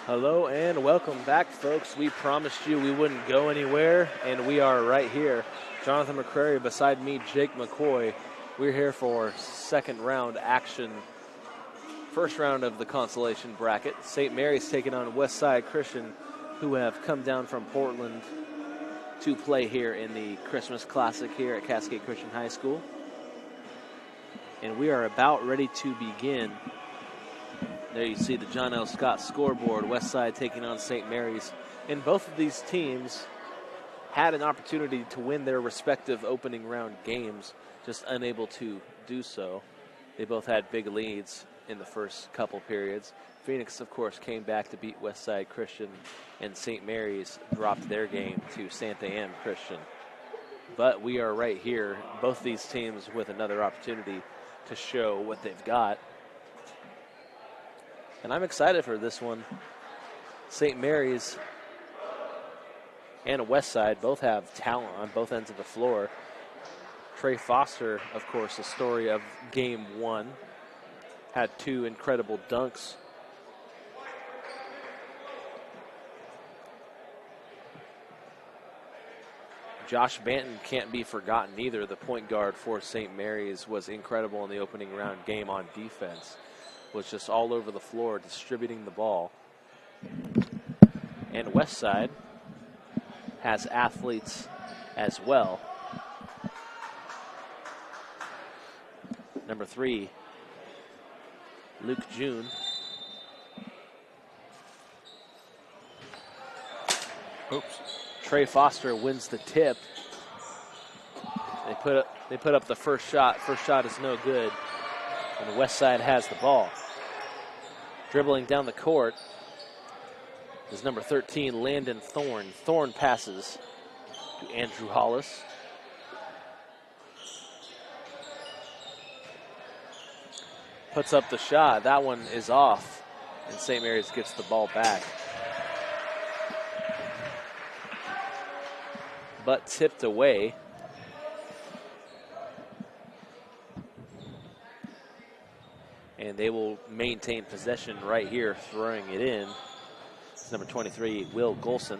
Hello and welcome back, folks. We promised you we wouldn't go anywhere, and we are right here. Jonathan McCrary beside me, Jake McCoy. We're here for second round action. First round of the consolation bracket. St. Mary's taking on Westside Christian, who have come down from Portland to play here in the Christmas Classic here at Cascade Christian High School. And we are about ready to begin. There you see the John L. Scott scoreboard. Westside taking on St. Mary's. And both of these teams had an opportunity to win their respective opening round games, just unable to do so. They both had big leads in the first couple periods. Phoenix, of course, came back to beat Westside Christian, and St. Mary's dropped their game to Santa Ana Christian. But we are right here, both these teams with another opportunity to show what they've got. And I'm excited for this one. St. Mary's and Westside both have talent on both ends of the floor. Trey Foster, of course, the story of game one, had two incredible dunks. Josh Banton can't be forgotten either. The point guard for St. Mary's was incredible in the opening round game on defense. Was just all over the floor distributing the ball. And Westside has athletes as well. Number 3, Luke June. Oops. Trey Foster wins the tip. They put up the first shot. First shot is no good. And the Westside has the ball. Dribbling down the court is number 13, Landon Thorne. Thorne passes to Andrew Hollis. Puts up the shot. That one is off, and St. Mary's gets the ball back. But tipped away. And they will maintain possession right here, throwing it in. It's number 23, Will Golson.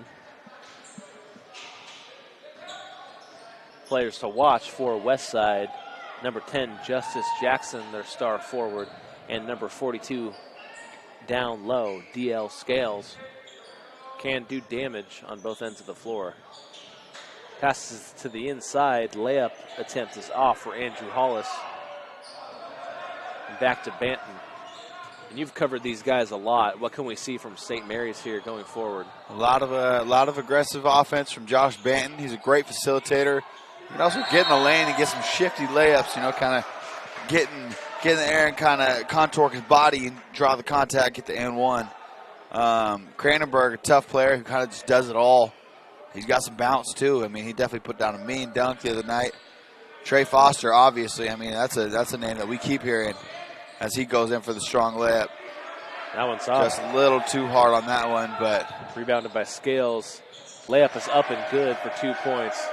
Players to watch for Westside. Number 10, Justice Jackson, their star forward. And number 42, down low, DL Scales. Can do damage on both ends of the floor. Passes to the inside. Layup attempt is off for Andrew Hollis. Back to Banton. And you've covered these guys a lot. What can we see from St. Mary's here going forward? A lot of aggressive offense from Josh Banton. He's a great facilitator. He can also get in the lane and get some shifty layups, kind of get in the air and kind of contour his body and draw the contact, get the N1. Cranenberg, a tough player who kind of just does it all. He's got some bounce, too. He definitely put down a mean dunk the other night. Trey Foster, obviously, that's a name that we keep hearing as he goes in for the strong layup. That one's off. Just a little too hard on that one, but rebounded by Scales. Layup is up and good for 2 points.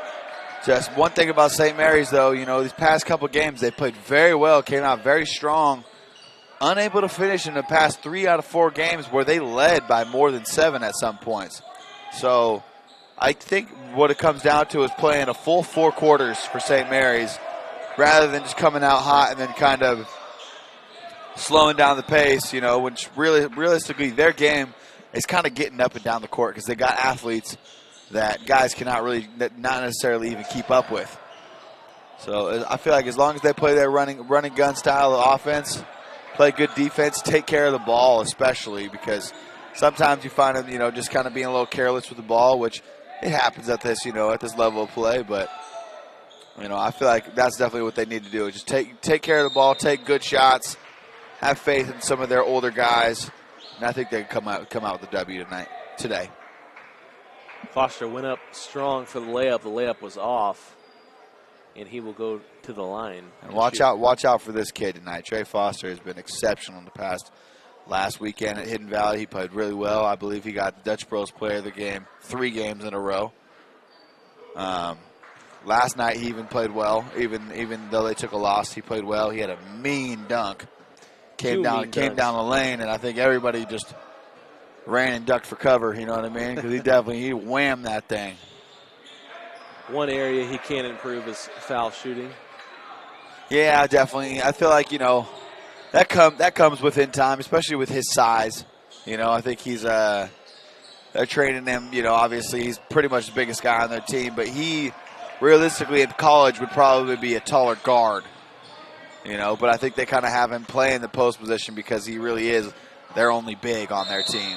Just one thing about St. Mary's, though, these past couple games, they played very well, came out very strong. Unable to finish in the past 3 out of 4 games where they led by more than 7 at some points. So I think what it comes down to is playing a full 4 quarters for St. Mary's rather than just coming out hot and then kind of slowing down the pace, which really, realistically, their game is kind of getting up and down the court because they got athletes that guys cannot really, not necessarily even keep up with. So I feel like as long as they play their running gun style of offense, play good defense, take care of the ball especially, because sometimes you find them, just kind of being a little careless with the ball, which it happens at this, at this level of play. But, I feel like that's definitely what they need to do, is just take care of the ball, take good shots, have faith in some of their older guys, and I think they can come out with a W today. Foster went up strong for the layup. The layup was off, and he will go to the line. And watch out for this kid tonight. Trey Foster has been exceptional in the past. Last weekend at Hidden Valley, he played really well. I believe he got the Dutch Bros Player of the Game 3 games in a row. Last night he even played well, even though they took a loss. He played well. He had a mean dunk. Came down the lane, and I think everybody just ran and ducked for cover, you know what I mean? Because he whammed that thing. One area he can improve is foul shooting. Yeah, definitely. I feel like, that comes within time, especially with his size. I think he's they're training him, obviously he's pretty much the biggest guy on their team, but he realistically in college would probably be a taller guard. But I think they kind of have him play in the post position because he really is their only big on their team.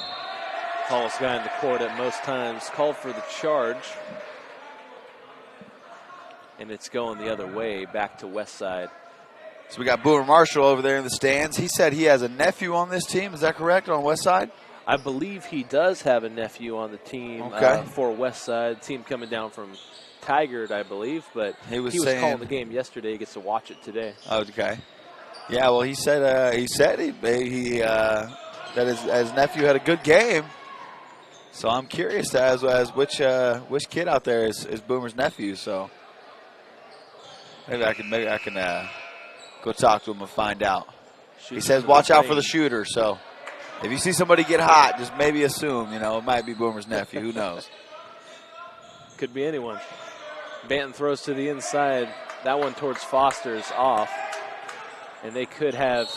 Tallest guy in the court at most times. Called for the charge. And it's going the other way, back to Westside. So we got Boomer Marshall over there in the stands. He said he has a nephew on this team. Is that correct, on Westside? I believe he does have a nephew on the team for Westside. Team coming down from Tigard, I believe, but he was calling the game yesterday. He gets to watch it today. Okay. Yeah, well, he said that his nephew had a good game. So I'm curious as which kid out there is Boomer's nephew. So maybe I can go talk to him and find out. He says watch out for the shooter. So if you see somebody get hot, just maybe assume it might be Boomer's nephew. Who knows? Could be anyone. Banton throws to the inside. That one towards Foster's off. And they could have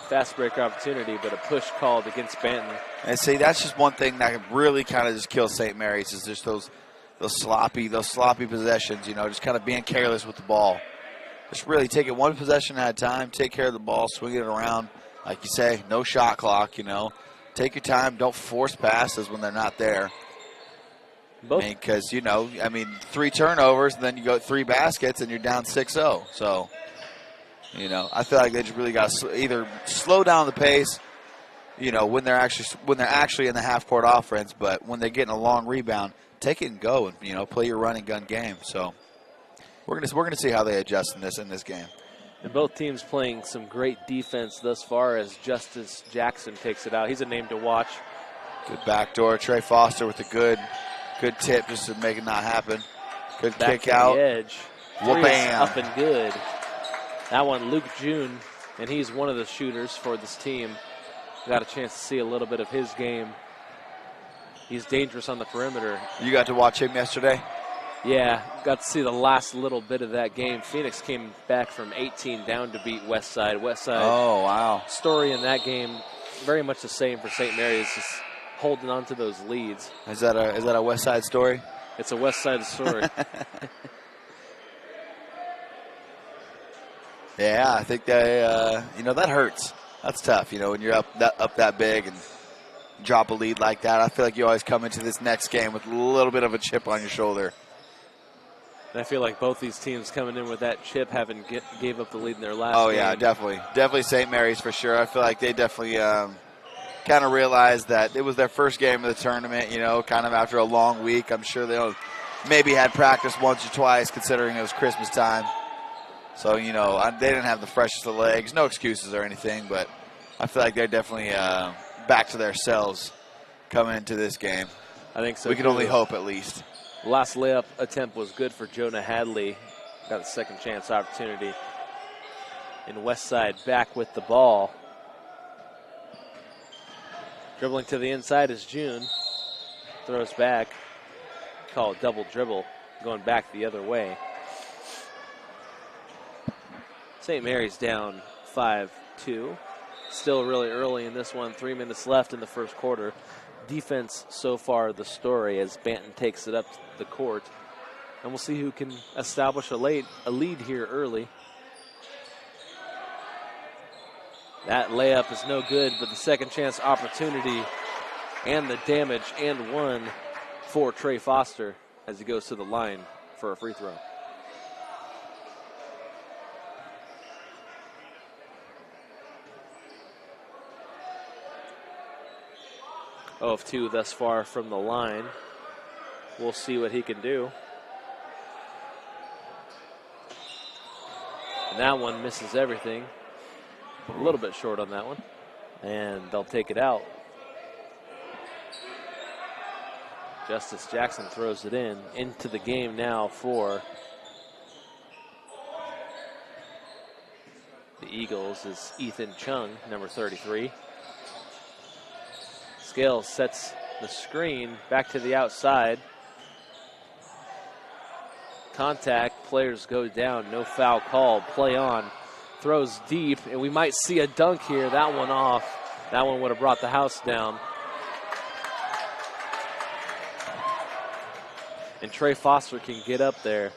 fast break opportunity, but a push called against Banton. And see, that's just one thing that really kind of just kills St. Marys is just those sloppy possessions, just kind of being careless with the ball. Just really take it one possession at a time, take care of the ball, swing it around. Like you say, no shot clock, Take your time, don't force passes when they're not there. Because, 3 turnovers, and then you go 3 baskets, and you're down 6-0. So, I feel like they just really got to either slow down the pace, when they're actually in the half-court offense, but when they're getting a long rebound, take it and go and, play your run and gun game. So, we're gonna see how they adjust in this game. And both teams playing some great defense thus far as Justice Jackson takes it out. He's a name to watch. Good backdoor. Trey Foster with a good tip just to make it not happen. Good back kick out. The edge. Bam. Up and good. That one, Luke June, and he's one of the shooters for this team. Got a chance to see a little bit of his game. He's dangerous on the perimeter. You got to watch him yesterday? Yeah, got to see the last little bit of that game. Phoenix came back from 18 down to beat Westside. Oh, wow. Story in that game, very much the same for St. Mary's, just holding on to those leads. Is that a Westside story? It's a Westside story. Yeah, I think that hurts. That's tough, when you're up that big and drop a lead like that. I feel like you always come into this next game with a little bit of a chip on your shoulder. And I feel like both these teams coming in with that chip gave up the lead in their last game. Oh, yeah, definitely St. Mary's for sure. I feel like they definitely kind of realized that it was their first game of the tournament, kind of after a long week. I'm sure they maybe had practice once or twice considering it was Christmas time. So, they didn't have the freshest of legs. No excuses or anything, but I feel like they're definitely back to themselves coming into this game. I think so. We can only hope at least. Last layup attempt was good for Jonah Hadley. Got a second chance opportunity. And Westside back with the ball. Dribbling to the inside is June. Throws back. Call it double dribble. Going back the other way. St. Mary's down 5-2. Still really early in this one. 3 minutes left in the first quarter. Defense so far the story as Banton takes it up the court. And we'll see who can establish a lead here early. That layup is no good, but the second chance opportunity and the damage and one for Trey Foster as he goes to the line for a free throw. Of 2 thus far from the line. We'll see what he can do. And that one misses everything. A little bit short on that one. And they'll take it out. Justice Jackson throws it into the game now for the Eagles is Ethan Chung, number 33. Scales sets the screen back to the outside. Contact, players go down, no foul called, play on. Throws deep, and we might see a dunk here. That one off. That one would have brought the house down. And Trey Foster can get up there.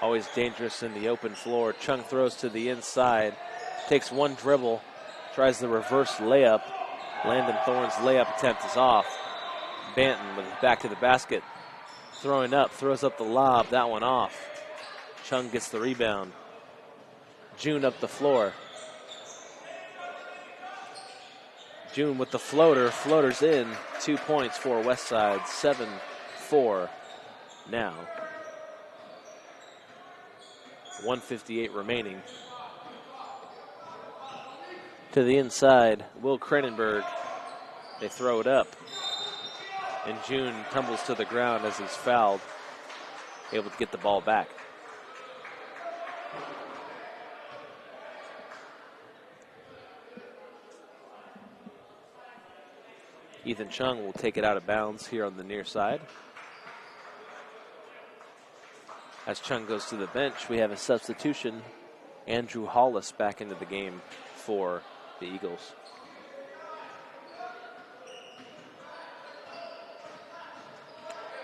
Always dangerous in the open floor. Chung throws to the inside. Takes one dribble. Tries the reverse layup. Landon Thorne's layup attempt is off. Banton with his back to the basket. Throwing up. Throws up the lob. That one off. Chung gets the rebound. June up the floor. June with the floater. Floater's in. 2 points for Westside. 7-4 now. 1:58 remaining. To the inside, Will Cronenberg. They throw it up. And June tumbles to the ground as he's fouled. Able to get the ball back. Ethan Chung will take it out of bounds here on the near side. As Chung goes to the bench, we have a substitution. Andrew Hollis back into the game for the Eagles.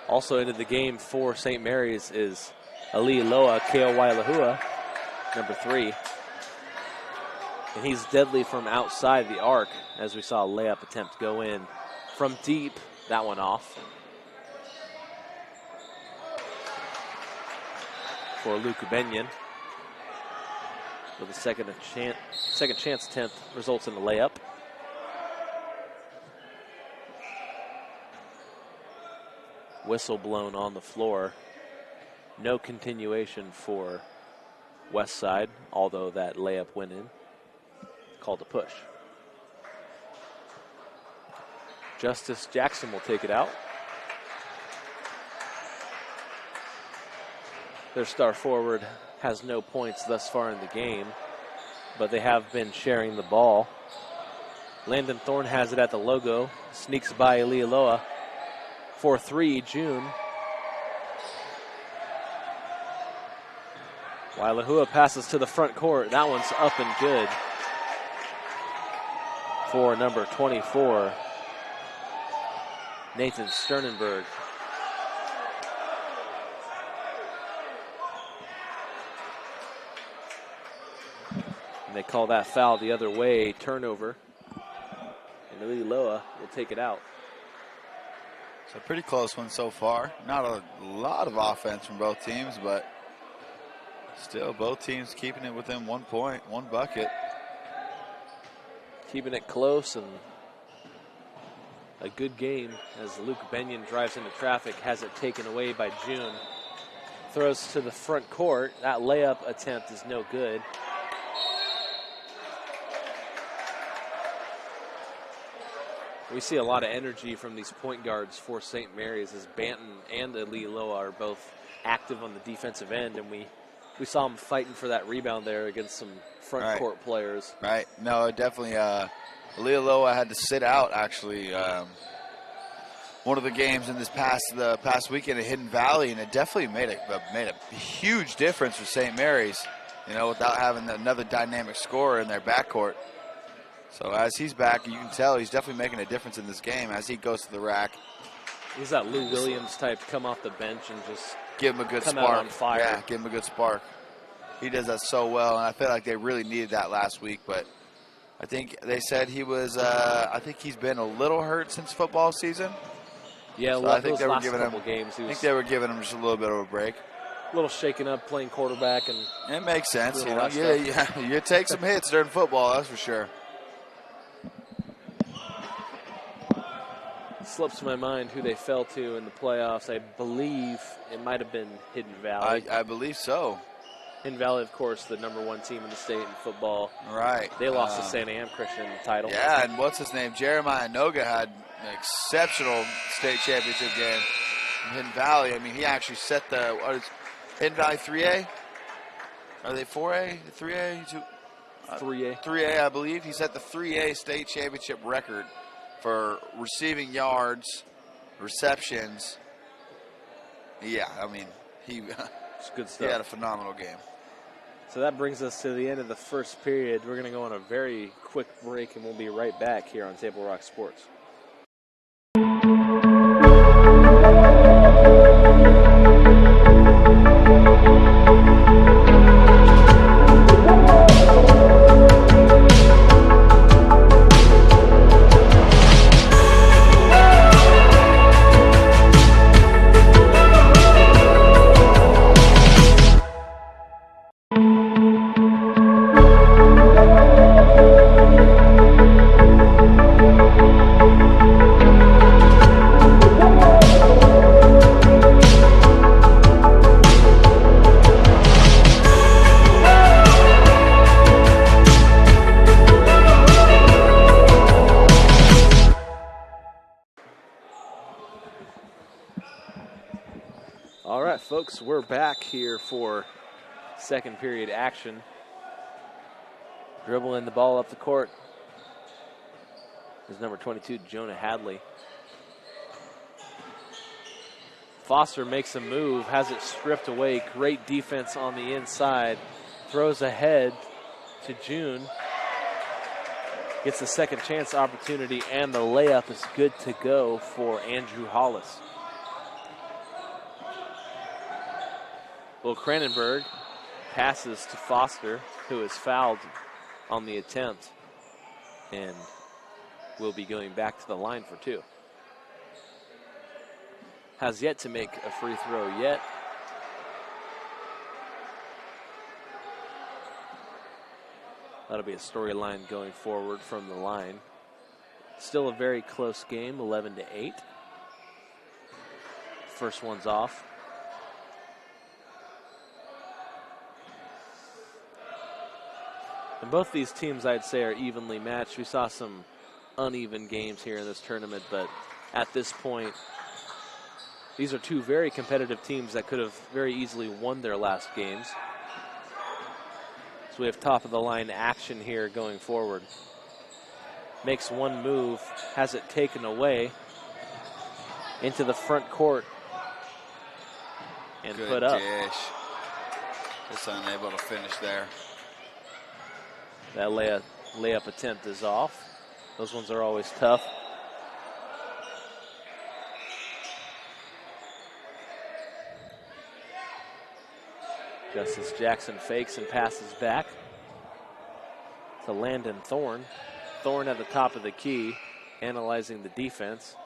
Also into the game for St. Marys is Ali Loa Keowailahua, number 3. And he's deadly from outside the arc, as we saw a layup attempt go in. From deep, that one off. For Luke Benyon. With a second chance attempt results in a layup. Whistle blown on the floor. No continuation for Westside, although that layup went in. Called a push. Justice Jackson will take it out. Their star forward has no points thus far in the game, but they have been sharing the ball. Landon Thorne has it at the logo, sneaks by Elialoa for 3, June. Wailahua passes to the front court. That one's up and good for number 24, Nathan Sternenberg. And they call that foul the other way, turnover. And Elialoa will take it out. So a pretty close one so far. Not a lot of offense from both teams, but still both teams keeping it within 1 point, 1 bucket. Keeping it close and a good game as Luke Benyon drives into traffic, has it taken away by June. Throws to the front court. That layup attempt is no good. We see a lot of energy from these point guards for St. Marys as Banton and Elialoa are both active on the defensive end, and we saw them fighting for that rebound there against some front court players. Right. No, definitely. Elialoa had to sit out actually one of the games in the past weekend at Hidden Valley, and it definitely made a huge difference for St. Marys. You know, without having another dynamic scorer in their backcourt. So as he's back, you can tell he's definitely making a difference in this game as he goes to the rack. He's that Lou Williams type, come off the bench and just give him a good come spark. Out on fire. Yeah, give him a good spark. He does that so well, and I feel like they really needed that last week. But I think they said he was. I think he's been a little hurt since football season. Yeah, so I think they were giving him games. I think they were giving him just a little bit of a break. A little shaken up, playing quarterback, and it makes sense. You know, you take some hits during football, that's for sure. Slips my mind who they fell to in the playoffs. I believe it might have been Hidden Valley. I believe so. Hidden Valley, of course, the #1 team in the state in football. Right. They lost to Santa Ana Christian in the title. Yeah, and what's his name? Jeremiah Noga had an exceptional state championship game in Hidden Valley. I mean, he actually set the Hidden Valley 3A? Are they 4A? 3A? 3A? 3A, I believe. He set the 3A state championship record for receiving yards, receptions. Yeah, I mean, It's good he stuff. had a phenomenal game. So that brings us to the end of the first period. We're going to go on a very quick break, and we'll be right back here on Table Rock Sports. All right, folks, we're back here for second period action. Dribbling the ball up the court is number 22, Jonah Hadley. Foster makes a move, has it stripped away. Great defense on the inside. Throws ahead to June. Gets a second chance opportunity, and the layup is good to go for Andrew Hollis. Will Cranenberg passes to Foster, who is fouled on the attempt and will be going back to the line for two. Has yet to make a free throw yet. That'll be a storyline going forward from the line. Still a very close game, 11-8. First one's off. And both these teams, I'd say, are evenly matched. We saw some uneven games here in this tournament, but at this point, these are two very competitive teams that could have very easily won their last games. So we have top-of-the-line action here going forward. Makes one move, has it taken away into the front court and Good put up. Dish. Just unable to finish there. That layup attempt is off. Those ones are always tough. Justice Jackson fakes and passes back to Landon Thorne. Thorne at the top of the key, analyzing the defense.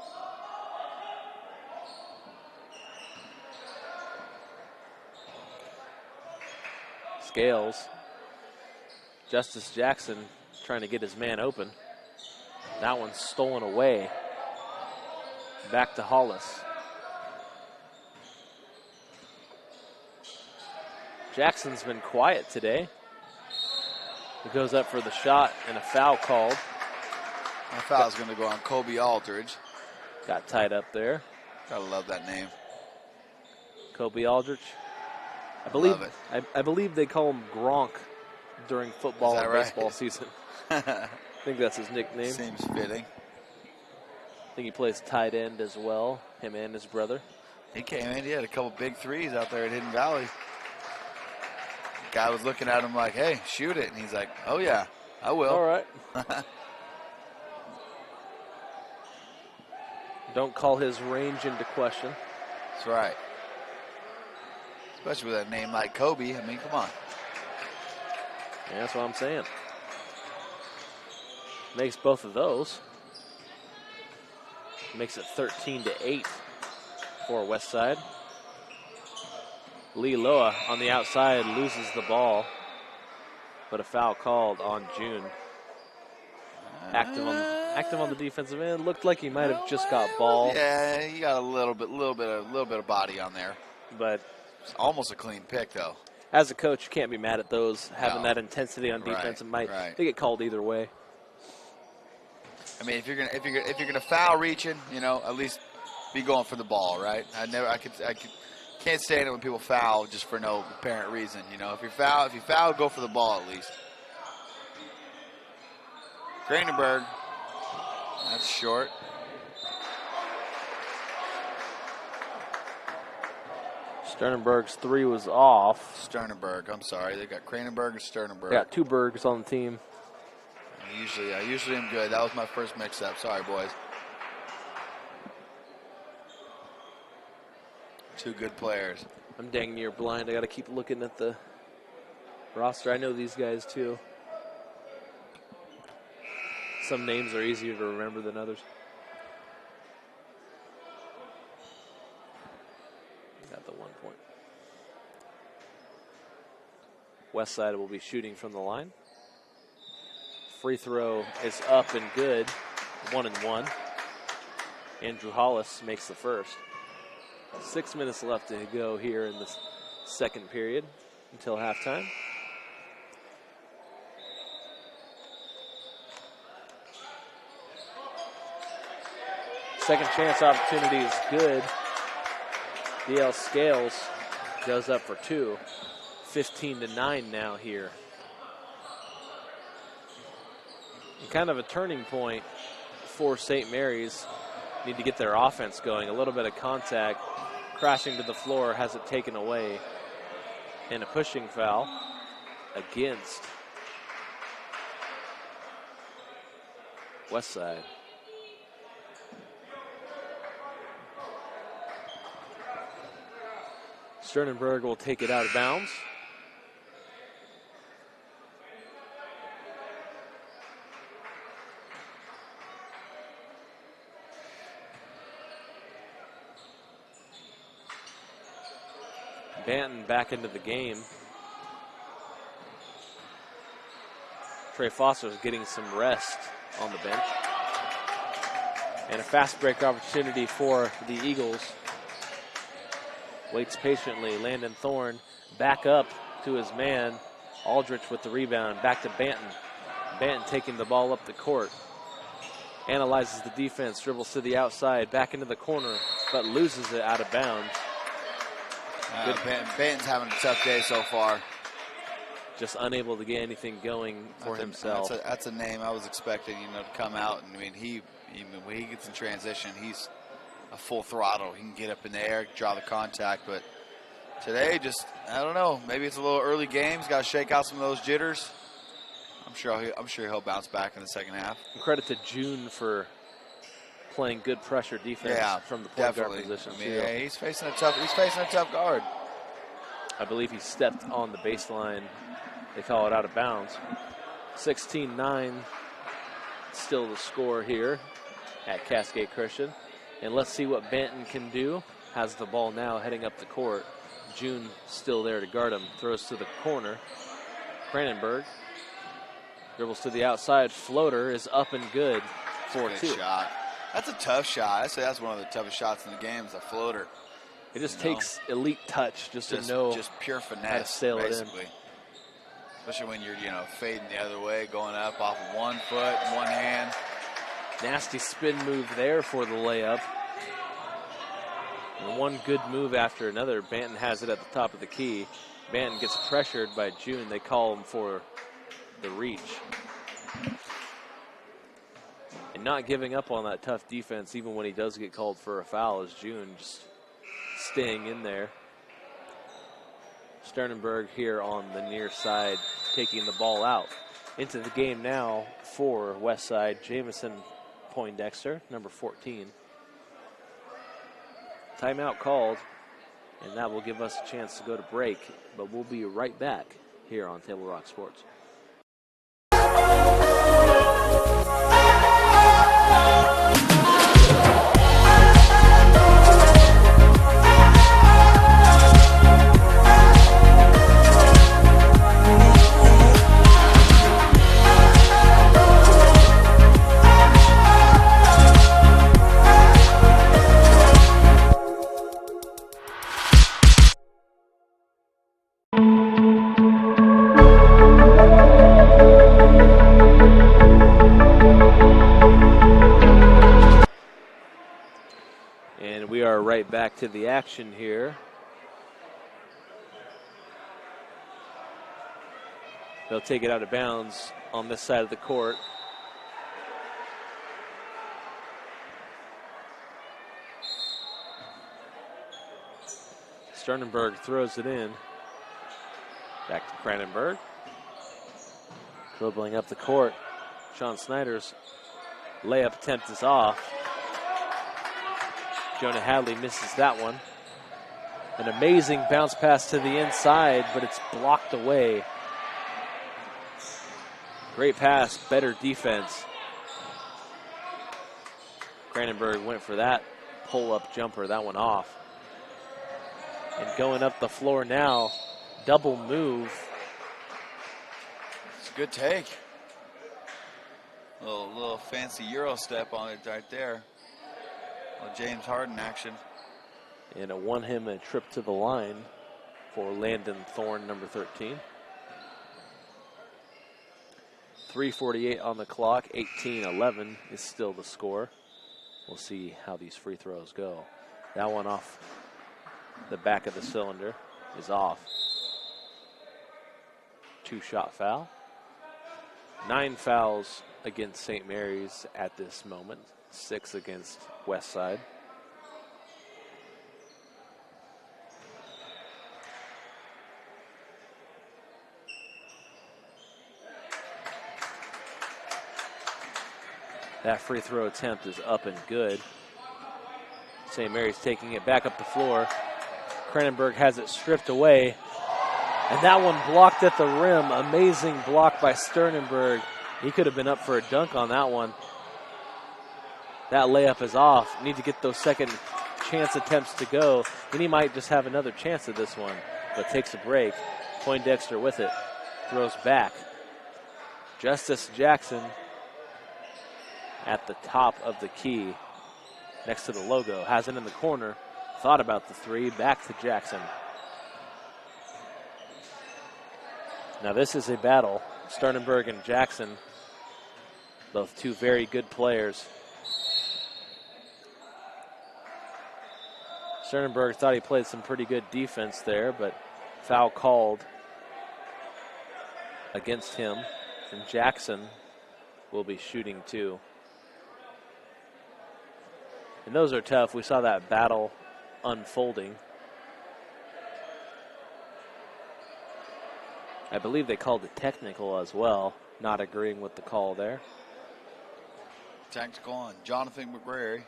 Scales. Justice Jackson trying to get his man open. That one's stolen away. Back to Hollis. Jackson's been quiet today. He goes up for the shot and a foul called. That foul's going to go on Kobe Aldridge. Got tied up there. Gotta love that name. Kobe Aldridge. Love it. I believe they call him Gronk during football and right? baseball season. I think that's his nickname. Seems fitting. I think he plays tight end as well, him and his brother. He came in, he had a couple big threes out there at Hidden Valley. Guy was looking at him like, hey, shoot it. And he's like, oh, yeah, I will. All right. Don't call his range into question. That's right. Especially with a name like Kobe. I mean, come on. Yeah, that's what I'm saying. Makes both of those. Makes it 13-8 for Westside. Lee Loa on the outside loses the ball, but a foul called on June. Active on the defensive end. Looked like he might have just got ball. Yeah, he got a little bit of body on there. But it's almost a clean pick, though. As a coach, you can't be mad at those having that intensity on defense. They get called either way. I mean, if you're gonna foul reaching, at least be going for the ball, right? I can't stand it when people foul just for no apparent reason. If you foul, go for the ball at least. Kranenberg. That's short. Sternenberg's three was off. Sternenberg, I'm sorry. They got Kranenberg and Sternenberg. Got two Bergs on the team. I usually am good. That was my first mix-up. Sorry, boys. Two good players. I'm dang near blind. I got to keep looking at the roster. I know these guys too. Some names are easier to remember than others. Got the 1 point. Westside will be shooting from the line. Free throw is up and good. 1-1. Andrew Hollis makes the first. 6 minutes left to go here in the second period until halftime. Second chance opportunity is good. DL Scales goes up for two. 15-9 now here. And kind of a turning point for St. Mary's. Need to get their offense going. A little bit of contact. Crashing to the floor, has it taken away. And a pushing foul against Westside. Sternenberg will take it out of bounds. Banton back into the game. Trey Foster's getting some rest on the bench. And a fast break opportunity for the Eagles. Waits patiently. Landon Thorne back up to his man. Aldrich with the rebound. Back to Banton. Banton taking the ball up the court. Analyzes the defense. Dribbles to the outside. Back into the corner. But loses it out of bounds. Banton's having a tough day so far. Just unable to get anything going for himself. That's a name I was expecting, to come out. And I mean, when he gets in transition, he's a full throttle. He can get up in the air, draw the contact. But today, I don't know. Maybe it's a little early game. He's got to shake out some of those jitters. I'm sure he'll bounce back in the second half. And credit to June for playing good pressure defense from the point guard position. He's facing a tough guard. I believe he stepped on the baseline. They call it out of bounds. 16-9 still the score here at Cascade Christian. And let's see what Banton can do. Has the ball now heading up the court. June still there to guard him. Throws to the corner. Kranenberg dribbles to the outside. Floater is up and good for two. Shot. That's a tough shot. I say that's one of the toughest shots in the game is a floater. It just takes elite touch just to know just pure finesse, how to sail basically. It in. Especially when you're, fading the other way, going up off of 1 foot, one hand. Nasty spin move there for the layup. And one good move after another. Banton has it at the top of the key. Banton gets pressured by June. They call him for the reach. And not giving up on that tough defense, even when he does get called for a foul, is June just staying in there. Sternenberg here on the near side, taking the ball out. Into the game now for Westside, Jamison Poindexter, number 14. Timeout called, and that will give us a chance to go to break, but we'll be right back here on Table Rock Sports. We are right back to the action here. They'll take it out of bounds on this side of the court. Sternenberg throws it in. Back to Cranenberg. Dribbling up the court. Sean Snyder's layup attempt is off. Jonah Hadley misses that one. An amazing bounce pass to the inside, but it's blocked away. Great pass, better defense. Cranenberg went for that pull-up jumper, that one off. And going up the floor now, double move. It's a good take. Little fancy Euro step on it right there. Little James Harden action. And it won him a trip to the line for Landon Thorne, number 13. 3:48 on the clock, 18-11 is still the score. We'll see how these free throws go. That one off the back of the cylinder is off. 2-shot foul. 9 fouls against St. Mary's at this moment. 6 against Westside. That free throw attempt is up and good. St. Mary's taking it back up the floor. Cranenberg has it stripped away. And that one blocked at the rim. Amazing block by Sternenberg. He could have been up for a dunk on that one. That layup is off. Need to get those second chance attempts to go. And he might just have another chance at this one. But takes a break. Poindexter with it. Throws back. Justice Jackson at the top of the key, next to the logo. Has it in the corner. Thought about the three. Back to Jackson. Now this is a battle. Sternenberg and Jackson, both two very good players. Sternenberg thought he played some pretty good defense there, but foul called against him. And Jackson will be shooting too. And those are tough. We saw that battle unfolding. I believe they called it technical as well, not agreeing with the call there. Tactical on Jonathan McCrary.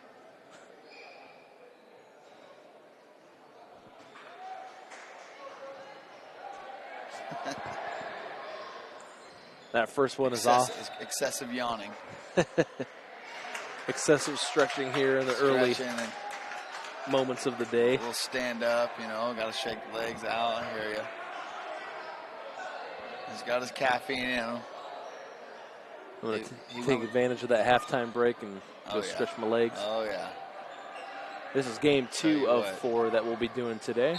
That first one is off. Excessive yawning. Excessive stretching here in the early moments of the day. A little stand up, got to shake the legs out. I hear you. He's got his caffeine in him. I'm going to take advantage of that halftime break and go stretch my legs. Oh, yeah. This is game 2 of 4 that we'll be doing today.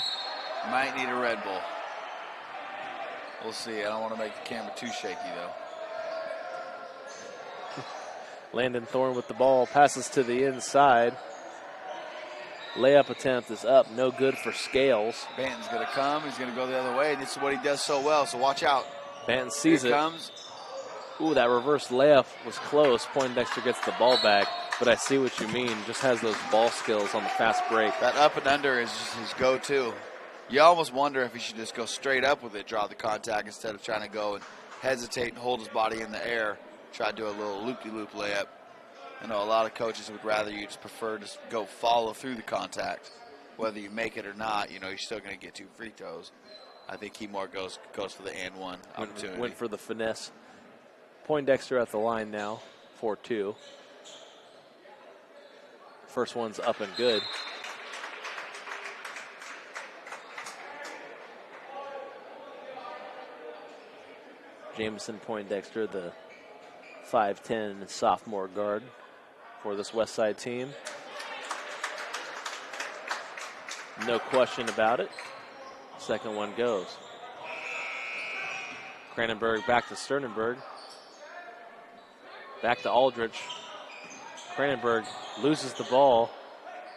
Might need a Red Bull. We'll see. I don't want to make the camera too shaky, though. Landon Thorne with the ball, passes to the inside. Layup attempt is up, no good for Scales. Banton's going to come. He's going to go the other way. This is what he does so well, so watch out. Banton sees it. Here comes. Ooh, that reverse layup was close. Poindexter gets the ball back, but I see what you mean. Just has those ball skills on the fast break. That up and under is his go-to. You almost wonder if he should just go straight up with it, draw the contact, instead of trying to go and hesitate and hold his body in the air, try to do a little loop-de-loop layup. I know a lot of coaches would rather you just prefer to go follow through the contact. Whether you make it or not, you're still going to get 2 free throws. I think he more goes for the and one opportunity. Went for the finesse. Poindexter at the line now, 4-2. First one's up and good. Jameson Poindexter, the 5'10" sophomore guard for this Westside team. No question about it. Second one goes. Cranenberg back to Sternenberg. Back to Aldrich. Cranenberg loses the ball,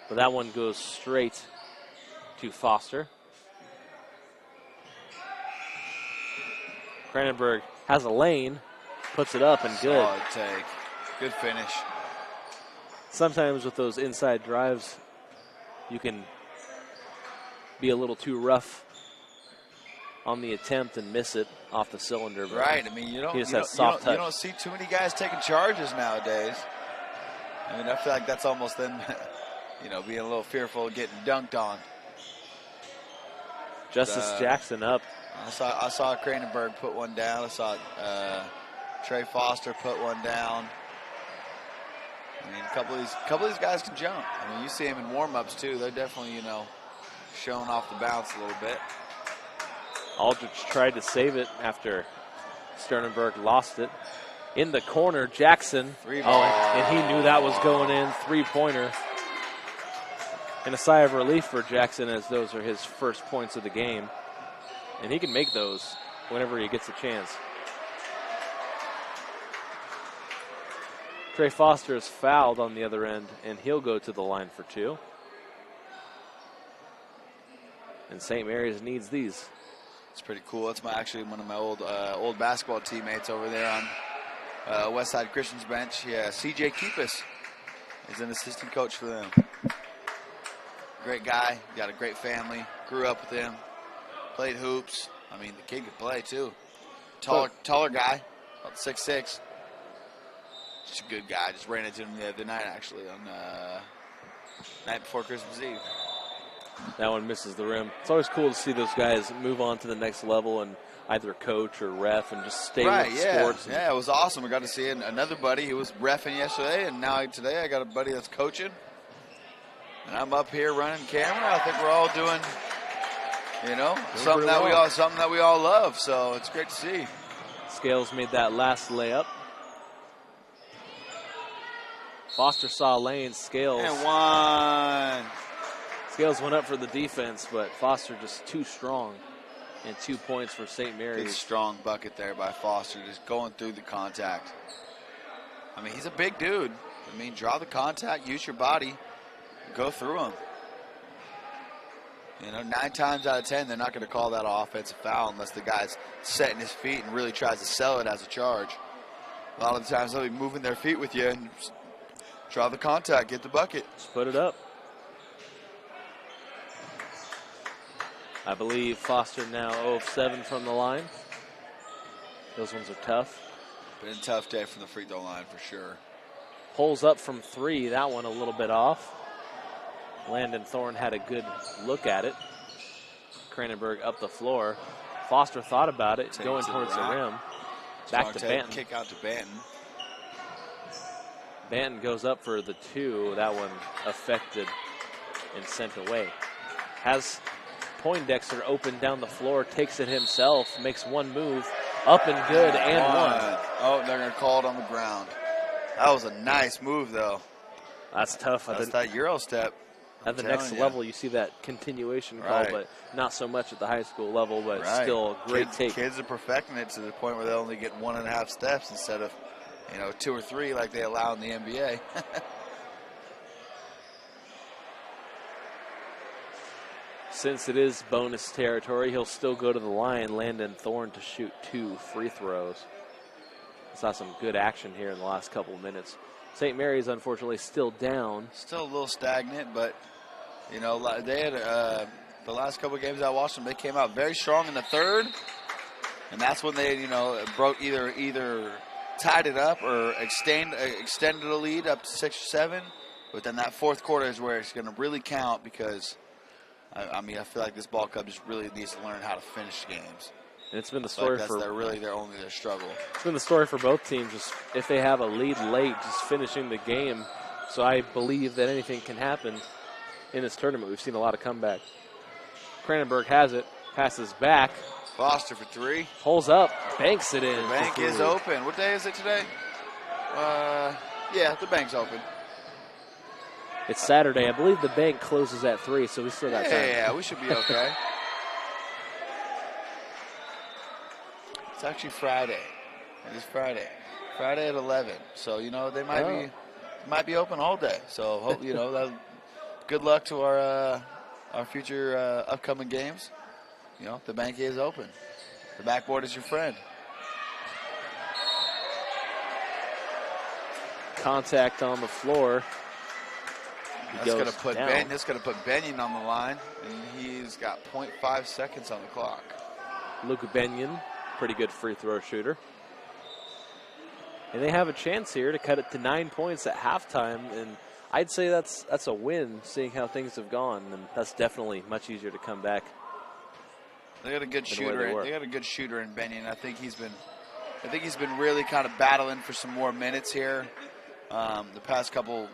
but that one goes straight to Foster. Cranenberg has a lane, puts it up and good. Solid take. Good finish. Sometimes with those inside drives, you can be a little too rough on the attempt and miss it off the cylinder. But right. I mean, you don't see too many guys taking charges nowadays. I mean, I feel like that's almost them, being a little fearful of getting dunked on. Justice Jackson up. I saw Cranenberg put one down. I saw Trey Foster put one down. I mean, a couple of these guys can jump. I mean, you see them in warm-ups too. They're definitely, showing off the bounce a little bit. Aldridge tried to save it after Sternenberg lost it. In the corner, Jackson. And he knew that was going in. Three-pointer. And a sigh of relief for Jackson, as those are his first points of the game. And he can make those whenever he gets a chance. Trey Foster is fouled on the other end, and he'll go to the line for two. And St. Marys needs these. It's pretty cool. That's actually one of my old basketball teammates over there on Westside Christian's bench. Yeah, C.J. Keepus is an assistant coach for them. Great guy. Got a great family. Grew up with him. Played hoops. I mean, the kid could play too. Taller guy, about 6'6". Just a good guy. Just ran into him the other night, actually, on night before Christmas Eve. That one misses the rim. It's always cool to see those guys move on to the next level and either coach or ref and just stay with sports. Yeah, it was awesome. We got to see another buddy who was reffing yesterday, and now today I got a buddy that's coaching. And I'm up here running camera. I think we're all doing, something that we all love. So it's great to see. Scales made that last layup. Foster saw lane. Scales. And one. Scales went up for the defense, but Foster just too strong. And 2 points for St. Marys. Big strong bucket there by Foster, just going through the contact. I mean, he's a big dude. I mean, draw the contact, use your body, go through him. 9 times out of 10, they're not going to call that an offensive foul unless the guy's setting his feet and really tries to sell it as a charge. A lot of the times they'll be moving their feet with you and draw the contact, get the bucket. Just put it up. I believe Foster now 0 of 7 from the line. Those ones are tough. Been a tough day from the free throw line for sure. Pulls up from 3. That one a little bit off. Landon Thorne had a good look at it. Cranenberg up the floor. Foster thought about it, going towards the rim. Back to Banton. Kick out to Banton. Banton goes up for the 2. That one affected and sent away. Has Poindexter open down the floor, takes it himself, makes one move, up and good, and one. Oh, they're going to call it on the ground. That was a nice move, though. That's tough. That's that Euro step. At the next level, you see that continuation call, but not so much at the high school level, but still a great take. Kids are perfecting it to the point where they only get 1.5 steps instead of, 2 or 3 like they allow in the NBA. Since it is bonus territory, he'll still go to the line. Landon Thorne to shoot 2 free throws. Saw some good action here in the last couple of minutes. St. Marys, unfortunately, still down. Still a little stagnant, but, they had the last couple of games I watched them, they came out very strong in the third. And that's when they, broke either tied it up or extended the lead up to 6 or 7. But then that fourth quarter is where it's going to really count because, I feel like this ball club just really needs to learn how to finish games. And it's been the story that's their struggle. It's been the story for both teams. Just if they have a lead late, just finishing the game. So I believe that anything can happen in this tournament. We've seen a lot of comeback. Cranenberg has it, passes back. Foster for 3. Pulls up, banks it in. The bank is open. What day is it today? The bank's open. It's Saturday. I believe the bank closes at 3, so we still got time. Yeah, we should be okay. It's actually Friday. It is Friday. Friday at 11. So, they might be open all day. So, hope good luck to our future upcoming games. The bank is open. The backboard is your friend. Contact on the floor. That's going to put Benyon on the line, and he's got 0.5 seconds on the clock. Luke Benyon, pretty good free throw shooter. And they have a chance here to cut it to 9 points at halftime, and I'd say that's a win, seeing how things have gone, and that's definitely much easier to come back. They got a good shooter. They got a good shooter in Benyon. I think he's been really kind of battling for some more minutes here. The past couple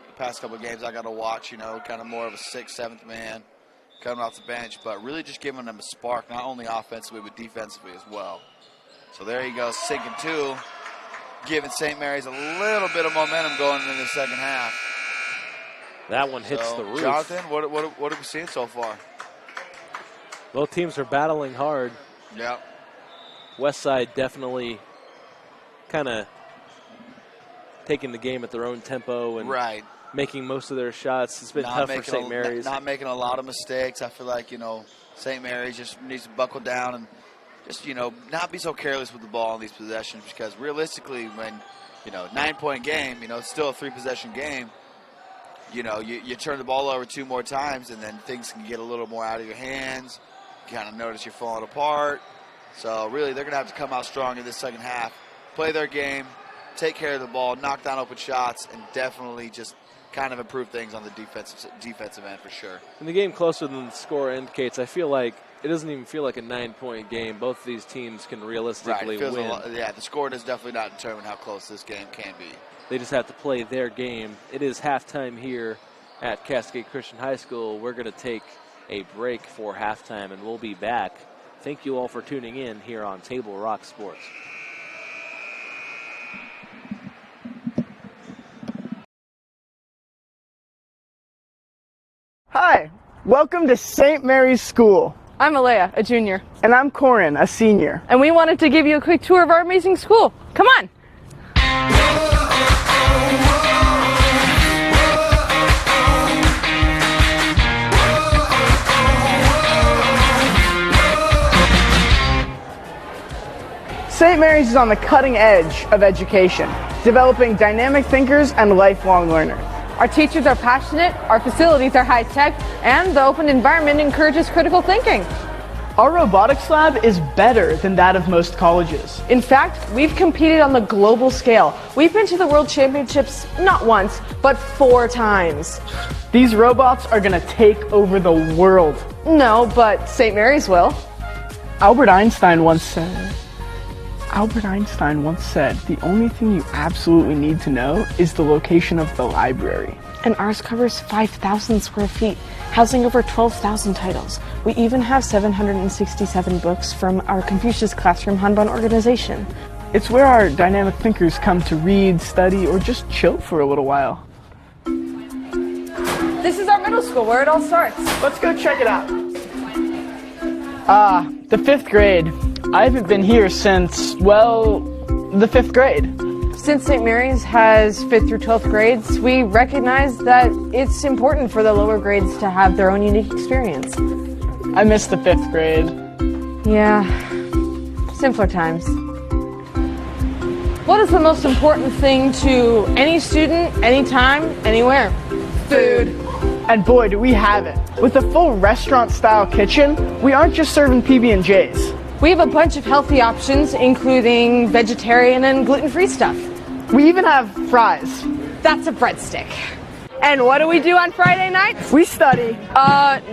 games I got to watch, kind of more of a 6th, 7th man coming off the bench, but really just giving them a spark, not only offensively but defensively as well. So there he goes, sinking 2, giving St. Mary's a little bit of momentum going into the second half. That one hits the roof. Jonathan, what have we seen so far? Both teams are battling hard. Yep. Westside definitely kind of taking the game at their own tempo and making most of their shots. It's been tough for St. Mary's. Not making a lot of mistakes. I feel like, St. Mary's just needs to buckle down and just, not be so careless with the ball in these possessions, because realistically when, 9-point game, it's still a 3-possession game, you turn the ball over 2 more times and then things can get a little more out of your hands. You kind of notice you're falling apart. So really they're going to have to come out strong in this second half, play their game, take care of the ball, knock down open shots, and definitely just kind of improve things on the defensive end for sure. In the game closer than the score indicates, I feel like it doesn't even feel like a 9-point game. Both of these teams can realistically win. The score does definitely not determine how close this game can be. They just have to play their game. It is halftime here at Cascade Christian High School. We're going to take a break for halftime, and we'll be back. Thank you all for tuning in here on Table Rock Sports. Hi, welcome to St. Mary's School. I'm Alea, a junior. And I'm Corin, a senior. And we wanted to give you a quick tour of our amazing school. Come on! St. Mary's is on the cutting edge of education, developing dynamic thinkers and lifelong learners. Our teachers are passionate, our facilities are high-tech, and the open environment encourages critical thinking. Our robotics lab is better than that of most colleges. In fact, we've competed on the global scale. We've been to the World Championships not once, but 4 times. These robots are going to take over the world. No, but St. Mary's will. Albert Einstein once said, the only thing you absolutely need to know is the location of the library. And ours covers 5,000 square feet, housing over 12,000 titles. We even have 767 books from our Confucius Classroom Hanban organization. It's where our dynamic thinkers come to read, study, or just chill for a little while. This is our middle school, where it all starts. Let's go check it out. The 5th grade. I haven't been here since, the 5th grade. Since St. Mary's has 5th through 12th grades, we recognize that it's important for the lower grades to have their own unique experience. I miss the 5th grade. Yeah, simpler times. What is the most important thing to any student, anytime, anywhere? Food. And boy, do we have it. With a full restaurant-style kitchen, we aren't just serving PB&Js. We have a bunch of healthy options, including vegetarian and gluten-free stuff. We even have fries. That's a breadstick. And what do we do on Friday nights? We study.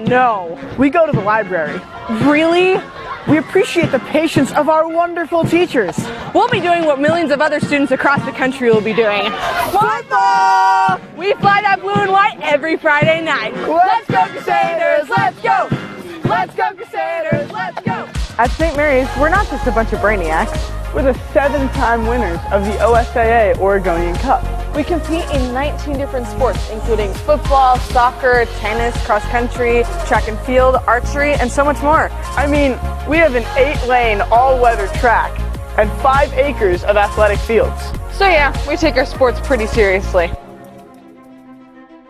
No. We go to the library. Really? We appreciate the patience of our wonderful teachers. We'll be doing what millions of other students across the country will be doing. Football! We fly that blue and white every Friday night. Let's go Crusaders, let's go! Let's go Crusaders, let's go! At St. Mary's, we're not just a bunch of brainiacs. We're the 7-time winners of the OSAA Oregonian Cup. We compete in 19 different sports, including football, soccer, tennis, cross country, track and field, archery, and so much more. I mean, we have an 8-lane all-weather track and 5 acres of athletic fields. So yeah, we take our sports pretty seriously.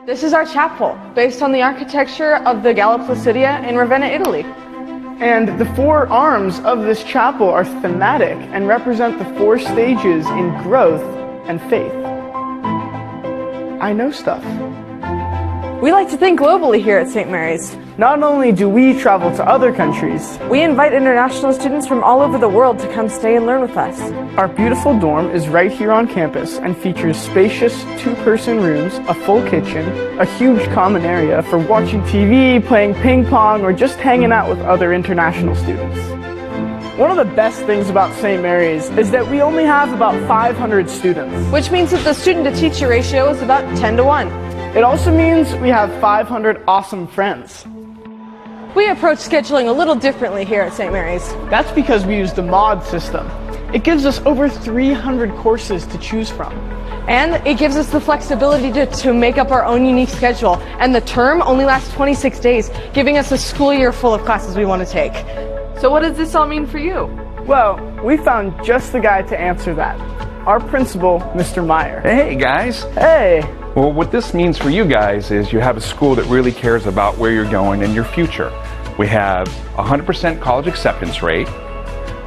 This is our chapel, based on the architecture of the Gallo Placidia in Ravenna, Italy. And the 4 arms of this chapel are thematic and represent the 4 stages in growth and faith. I know stuff. We like to think globally here at St. Mary's. Not only do we travel to other countries, We invite international students from all over the world to come stay and learn with us. our beautiful dorm is right here on campus and features spacious two-person rooms, a full kitchen, a huge common area for watching TV, playing ping pong, or just hanging out with other international students. One of the best things about St. Mary's is that we only have about 500 students. Which means that the student-to-teacher ratio is about 10 to 1. It also means we have 500 awesome friends. We approach scheduling a little differently here at St. Mary's. That's because we use the mod system. It gives us over 300 courses to choose from. And it gives us the flexibility to make up our own unique schedule. And the term only lasts 26 days, giving us a school year full of classes we want to take. So what does this all mean for you? Well, we found just the guy to answer that. Our principal, Mr. Meyer. Hey guys. Hey! Well, what this means for you guys is you have a school that really cares about where you're going and your future. We have 100% college acceptance rate.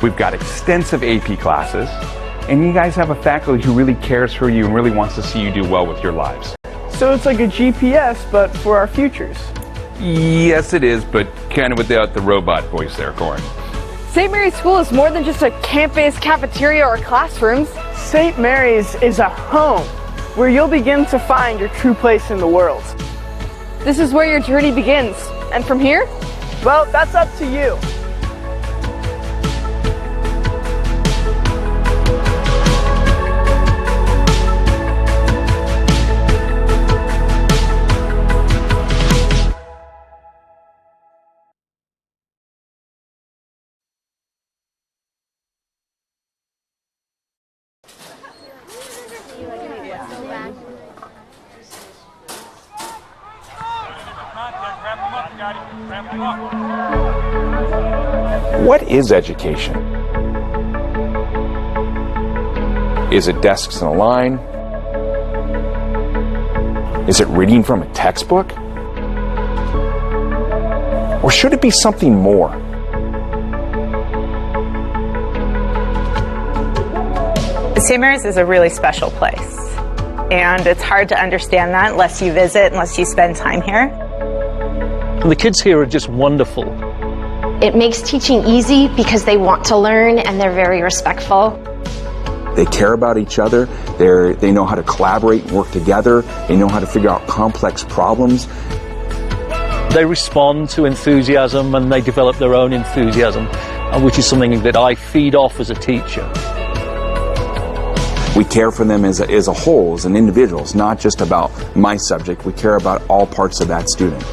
We've got extensive AP classes. And you guys have a faculty who really cares for you and really wants to see you do well with your lives. So it's like a GPS, but for our futures. Yes, it is, but kind of without the robot voice there, Corin. St. Mary's School is more than just a campus, cafeteria, or classrooms. St. Mary's is a home where you'll begin to find your true place in the world. This is where your journey begins. And from here? Well, that's up to you. What is education? Is it desks in a line? Is it reading from a textbook? Or should it be something more? St. Mary's is a really special place, and it's hard to understand that unless you visit, unless you spend time here. And the kids here are just wonderful. It makes teaching easy because they want to learn and they're very respectful. They care about each other, they know how to collaborate and work together, they know how to figure out complex problems. They respond to enthusiasm and they develop their own enthusiasm, which is something that I feed off as a teacher. We care for them as a whole, as an individual. It's not just about my subject, we care about all parts of that student.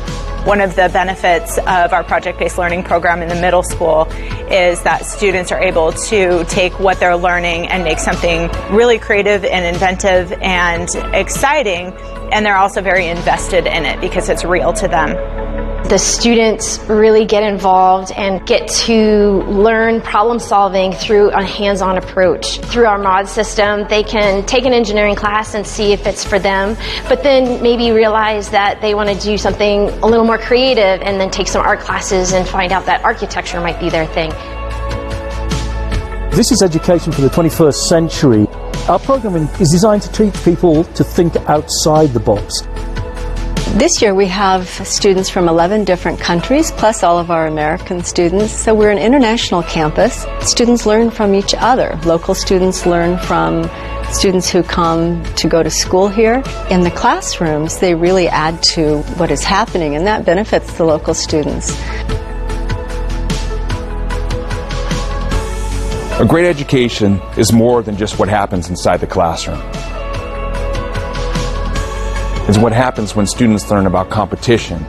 One of the benefits of our project-based learning program in the middle school is that students are able to take what they're learning and make something really creative and inventive and exciting, and they're also very invested in it because it's real to them. The students really get involved and get to learn problem solving through a hands-on approach. Through our mod system, they can take an engineering class and see if it's for them, but then maybe realize that they want to do something a little more creative and then take some art classes and find out that architecture might be their thing. This is education for the 21st century. Our programming is designed to teach people to think outside the box. This year we have students from 11 different countries, plus all of our American students. So we're an international campus. Students learn from each other. Local students learn from students who come to go to school here. In the classrooms, they really add to what is happening, and that benefits the local students. A great education is more than just what happens inside the classroom. It's what happens when students learn about competition,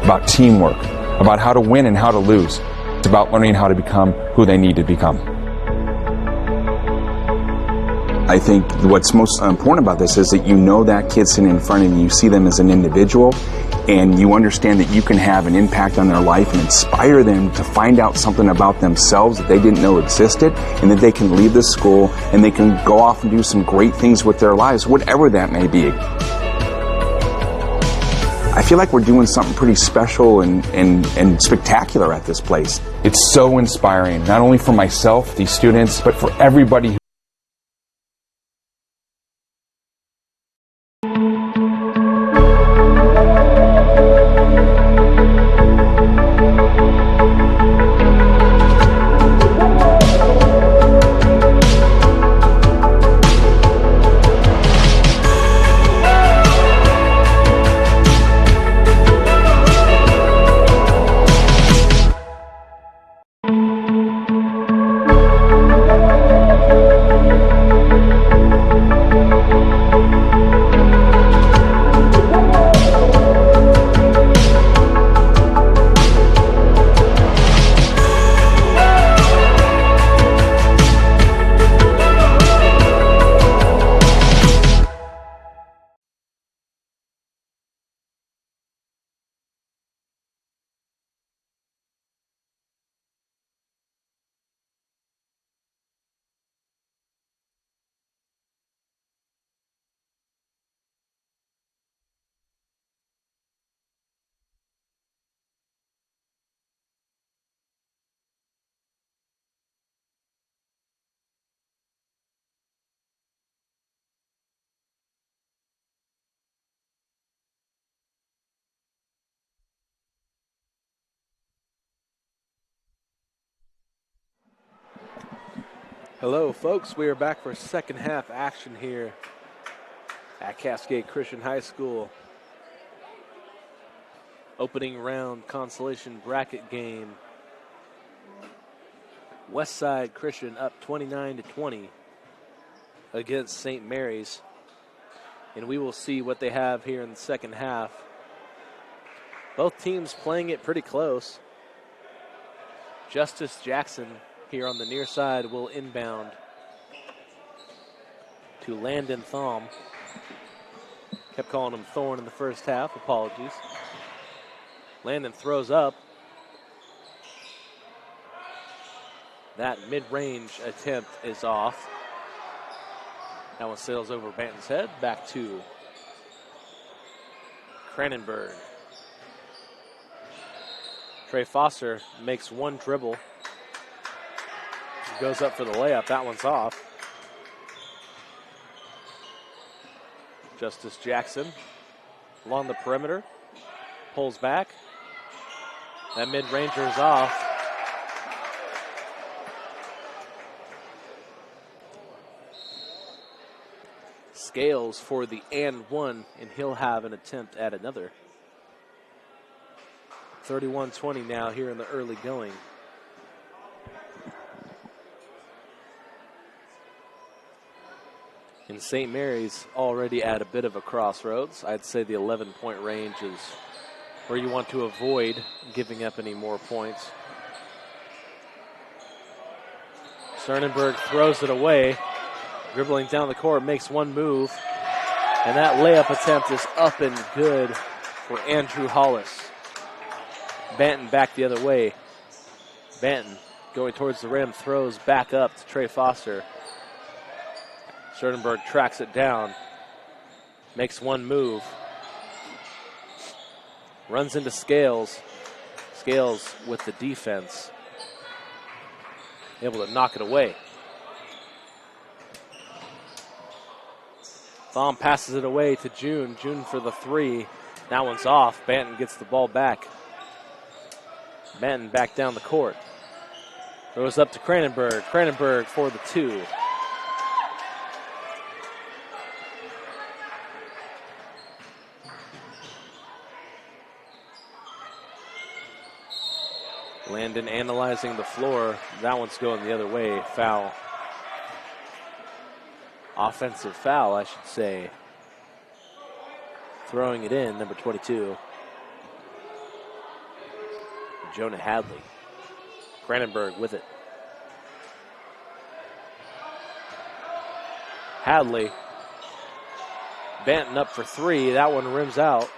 about teamwork, about how to win and how to lose. It's about learning how to become who they need to become. I think what's most important about this is that you know that kid sitting in front of you, you see them as an individual, and you understand that you can have an impact on their life and inspire them to find out something about themselves that they didn't know existed, and that they can leave the school and they can go off and do some great things with their lives, whatever that may be. I feel like we're doing something pretty special and spectacular at this place. It's so inspiring, not only for myself, these students, but for everybody. Hello, folks. We are back for second half action here at Cascade Christian High School. Opening round consolation bracket game. Westside Christian up 29-20 against St. Marys. And we will see what they have here in the second half. Both teams playing it pretty close. Justice Jackson here on the near side will inbound to Landon Thom. Kept calling him Thorn in the first half. Apologies. Landon throws up. That mid-range attempt is off. That one sails over Banton's head. Back to Cranenberg. Trey Foster makes one dribble. Goes up for the layup. That one's off. Justice Jackson along the perimeter. Pulls back. That mid-ranger is off. Scales for the and one, and he'll have an attempt at another. 31-20 now here in the early going. And St. Marys already at a bit of a crossroads. I'd say the 11-point range is where you want to avoid giving up any more points. Sternenberg throws it away. Dribbling down the court, makes one move. And that layup attempt is up and good for Andrew Hollis. Banton back the other way. Banton going towards the rim, throws back up to Trey Foster. Sternenberg tracks it down. Makes one move. Runs into Scales. Scales with the defense. Able to knock it away. Thom passes it away to June. June for the three. That one's off. Banton gets the ball back. Banton back down the court. Throws up to Cranenberg. Cranenberg for the two. Landon analyzing the floor. That one's going the other way. Foul. Offensive foul, I should say. Throwing it in, number 22. Jonah Hadley. Cranenberg with it. Hadley. Banton up for three. That one rims out.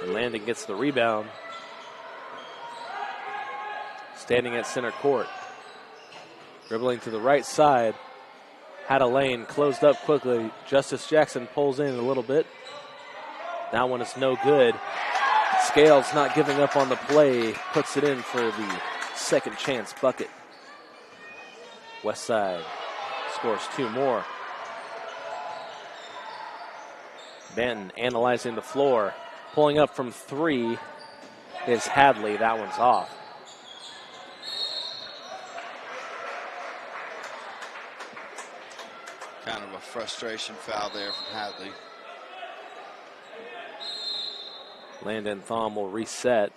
And Landon gets the rebound. Standing at center court. Dribbling to the right side. Had a lane, closed up quickly. Justice Jackson pulls in a little bit. That one is no good. Scales not giving up on the play. Puts it in for the second chance bucket. Westside scores two more. Banton analyzing the floor. Pulling up from three is Hadley. That one's off. Kind of a frustration foul there from Hadley. Landon Thom will reset.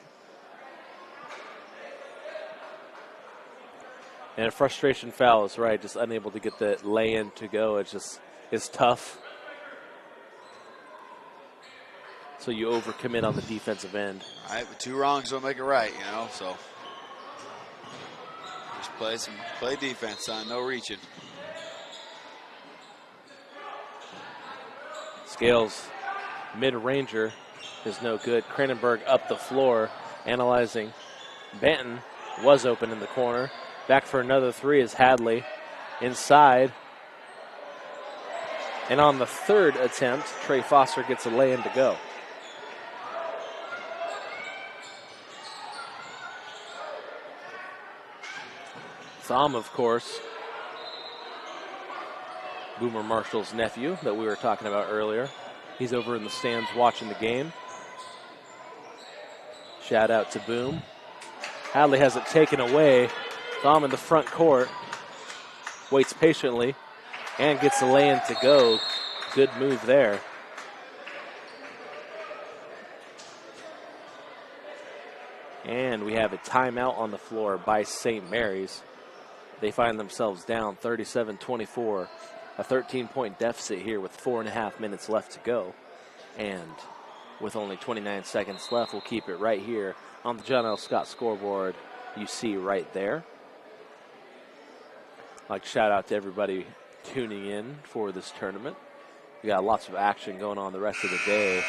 And a frustration foul is right, just unable to get the lay-in to go. It's tough. So you overcommit on the defensive end. All right, but two wrongs don't make it right, you know, so just play defense, son, no reaching. Scales mid-ranger is no good. Cranenberg up the floor, analyzing. Banton was open in the corner. Back for another three is Hadley. Inside. And on the third attempt, Trey Foster gets a lay-in to go. Thom, of course, Boomer Marshall's nephew that we were talking about earlier. He's over in the stands watching the game. Shout out to Boom. Hadley has it taken away. Thom in the front court. Waits patiently and gets the lay-in to go. Good move there. And we have a timeout on the floor by St. Mary's. They find themselves down 37-24. A 13-point deficit here with 4.5 minutes left to go. And with only 29 seconds left, we'll keep it right here on the John L. Scott scoreboard you see right there. I'd like to shout out to everybody tuning in for this tournament. We got lots of action going on the rest of the day.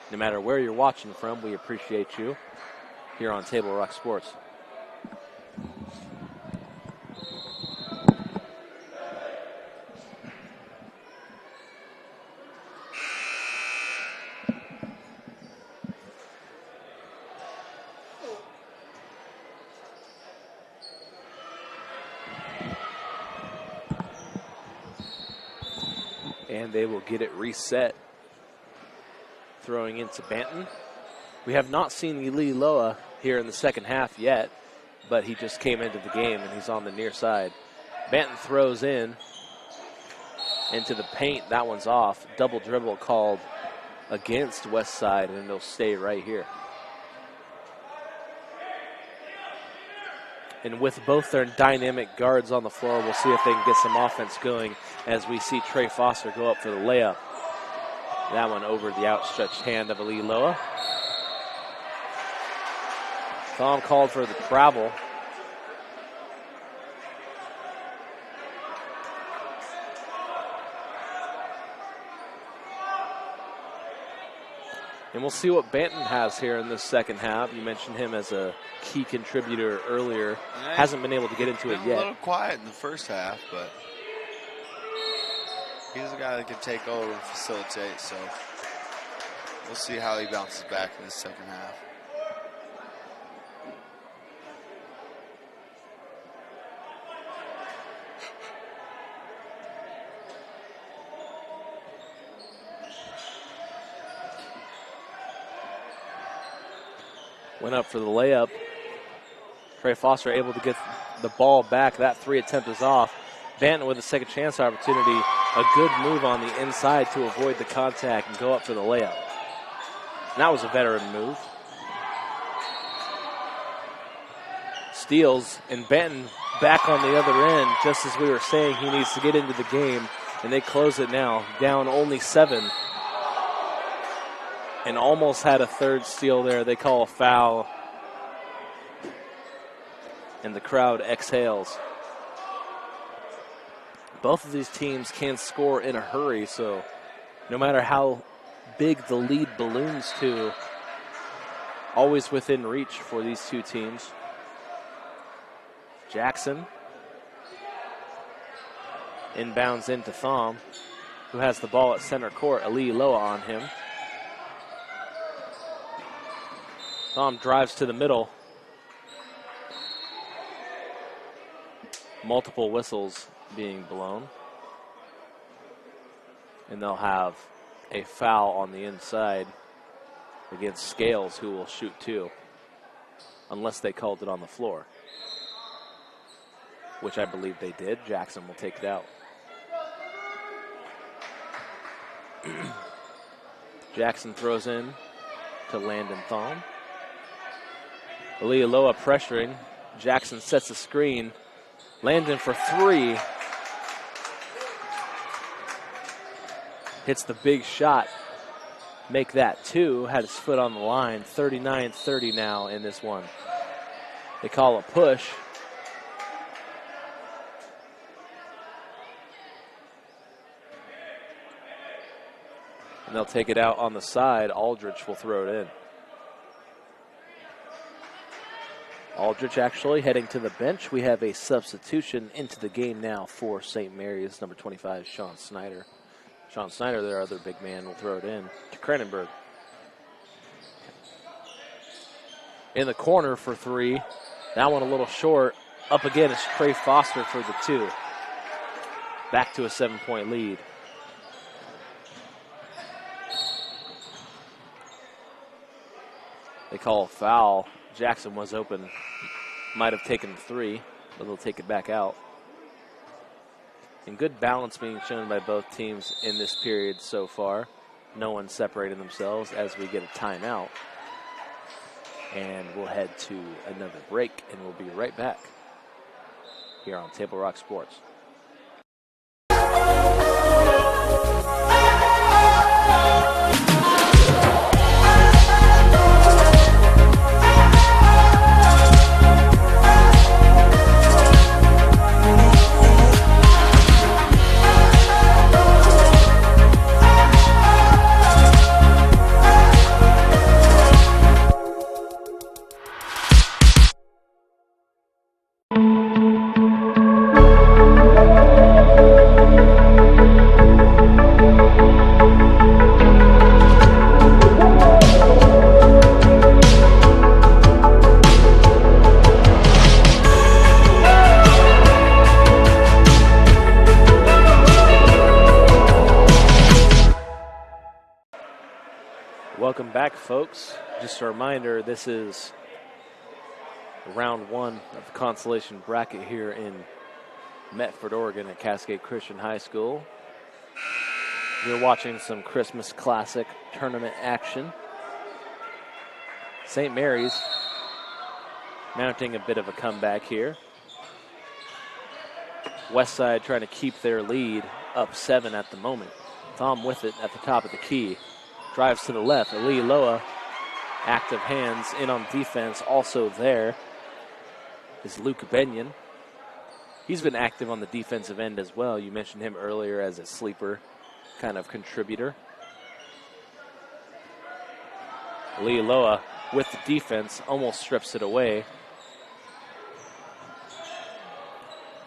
No matter where you're watching from, we appreciate you here on Table Rock Sports. And they will get it reset. Throwing into Banton. We have not seen Eli Loa here in the second half yet, but he just came into the game and he's on the near side. Banton throws in into the paint. That one's off. Double dribble called against Westside, and they'll stay right here. And with both their dynamic guards on the floor, we'll see if they can get some offense going as we see Trey Foster go up for the layup. That one over the outstretched hand of Ali Loa. Thom called for the travel. And we'll see what Banton has here in this second half. You mentioned him as a key contributor earlier. Yeah, hasn't been able to get into it yet. A little quiet in the first half, but he's a guy that can take over and facilitate, so we'll see how he bounces back in the second half. Went up for the layup. Trey Foster able to get the ball back. That three attempt is off. Banton with a second chance opportunity. A good move on the inside to avoid the contact and go up for the layup. And that was a veteran move. Steals, and Banton back on the other end, just as we were saying he needs to get into the game. And they close it now, down only 7. And almost had a third steal there. They call a foul. And the crowd exhales. Both of these teams can score in a hurry, so no matter how big the lead balloons to, always within reach for these two teams. Jackson inbounds into Thom, who has the ball at center court. Ali Loa on him. Thom drives to the middle. Multiple whistles being blown. And they'll have a foul on the inside against Scales, who will shoot 2. Unless they called it on the floor, which I believe they did. Jackson will take it out. Jackson throws in to Landon Thom. Aaliyah pressuring. Jackson sets a screen. Landon for 3. Hits the big shot. Make that 2. Had his foot on the line. 39-30 now in this one. They call a push. And they'll take it out on the side. Aldrich will throw it in. Aldrich actually heading to the bench. We have a substitution into the game now for St. Mary's. Number 25, Sean Snyder. Sean Snyder, their other big man, will throw it in to Cronenberg. In the corner for 3. That one a little short. Up again is Trey Foster for the 2. Back to a 7-point lead. They call a foul. Jackson was open. Might have taken 3, but they'll take it back out. And good balance being shown by both teams in this period so far. No one separating themselves as we get a timeout. And we'll head to another break, and we'll be right back here on Table Rock Sports. Welcome back, folks. Just a reminder, this is round 1 of the consolation bracket here in Medford, Oregon at Cascade Christian High School. You're watching some Christmas Classic tournament action. St. Mary's mounting a bit of a comeback here. Westside trying to keep their lead up 7 at the moment. Tom with it at the top of the key. Drives to the left. Ali Loa, active hands in on defense. Also there is Luke Benyon. He's been active on the defensive end as well. You mentioned him earlier as a sleeper kind of contributor. Ali Loa with the defense almost strips it away.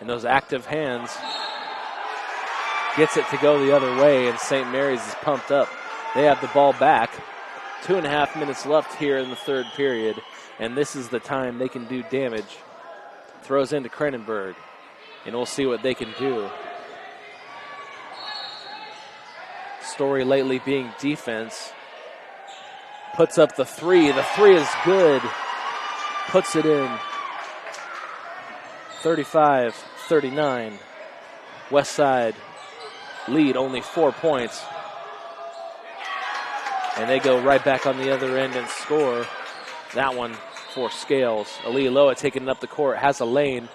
And those active hands gets it to go the other way, and St. Mary's is pumped up. They have the ball back. 2.5 minutes left here in the third period, and this is the time they can do damage. Throws into Cronenberg, and we'll see what they can do. Story lately being defense. Puts up the 3. The 3 is good. Puts it in. 35-39. Westside lead only 4 points. And they go right back on the other end and score. That one for Scales. Ali Loa taking it up the court, has a lane.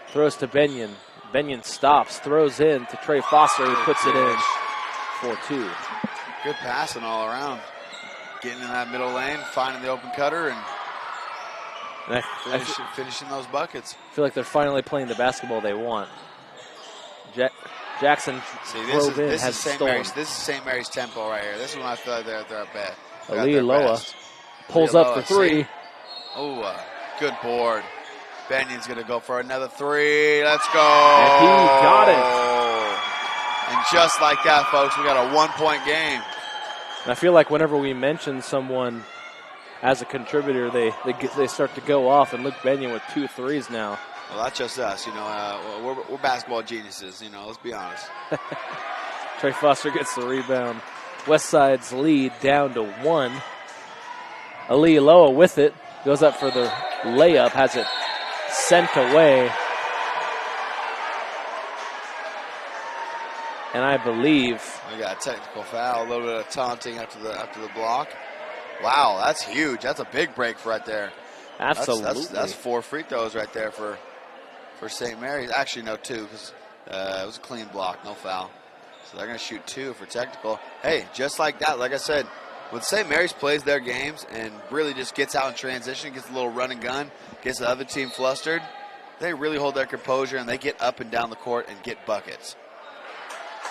Throws to Benyon. Benyon stops, throws in to Trey Foster, who puts it in for 2. Good passing all around. Getting in that middle lane, finding the open cutter, and finishing those buckets. I feel like they're finally playing the basketball they want. Jackson drove in, has stolen. This is St. Mary's tempo right here. This is when I feel like they're at best. Ali Loa pulls up for 3. Oh, good board. Benyon's going to go for another 3. Let's go. And he got it. And just like that, folks, we got a 1-point game. And I feel like whenever we mention someone as a contributor, they start to go off, and Luke Benyon with 2 threes now. Well, that's just us, we're basketball geniuses, let's be honest. Trey Foster gets the rebound. Westside's lead down to 1. Ali Loa with it, goes up for the layup, has it sent away. And I believe we got a technical foul, a little bit of taunting after the block. Wow, that's huge. That's a big break right there. Absolutely. That's 4 free throws right there for St. Mary's. Actually, no, 2, because it was a clean block, no foul. So they're going to shoot 2 for technical. Hey, just like that, like I said, when St. Mary's plays their games and really just gets out in transition, gets a little run and gun, gets the other team flustered, they really hold their composure and they get up and down the court and get buckets.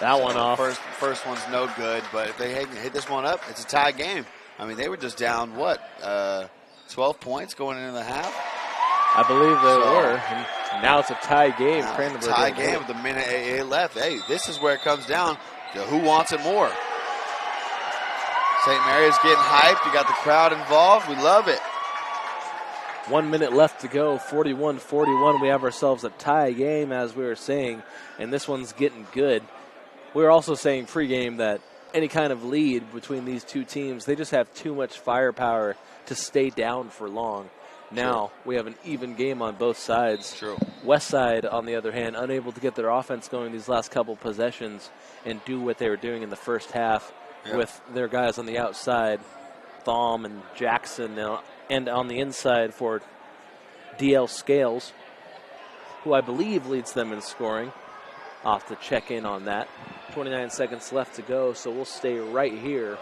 That one off. First one's no good, but if they hit this one up, it's a tie game. I mean, they were just down, 12 points going into the half? I believe they were. And now it's a tie game. Tie game with a minute 8 left. Hey, this is where it comes down to who wants it more. St. Mary's getting hyped. You got the crowd involved. We love it. 1 minute left to go. 41-41. We have ourselves a tie game, as we were saying, and this one's getting good. We were also saying pregame that any kind of lead between these two teams. They just have too much firepower to stay down for long. Now we have an even game on both sides. True. Westside, on the other hand, unable to get their offense going these last couple possessions and do what they were doing in the first half with their guys on the outside, Thom and Jackson, and on the inside for DL Scales, who I believe leads them in scoring. I'll have to check in on that. 29 seconds left to go, so we'll stay right here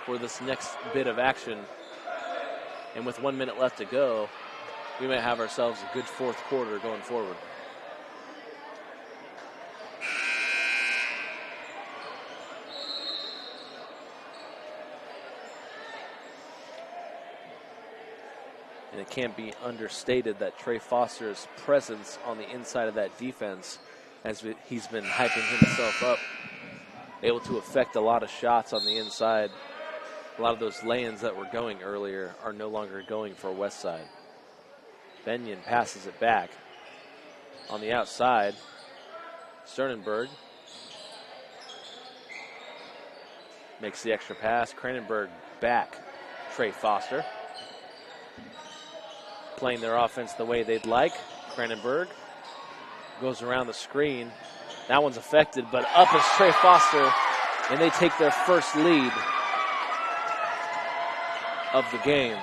for this next bit of action. And with 1 minute left to go, we might have ourselves a good fourth quarter going forward. And it can't be understated that Trey Foster's presence on the inside of that defense, as he's been hyping himself up, able to affect a lot of shots on the inside. A lot of those lanes that were going earlier are no longer going for Westside. Benyon passes it back. On the outside, Sternenberg makes the extra pass. Cranenberg back. Trey Foster playing their offense the way they'd like. Cranenberg goes around the screen. That one's affected, but up is Trey Foster, and they take their first lead of the game.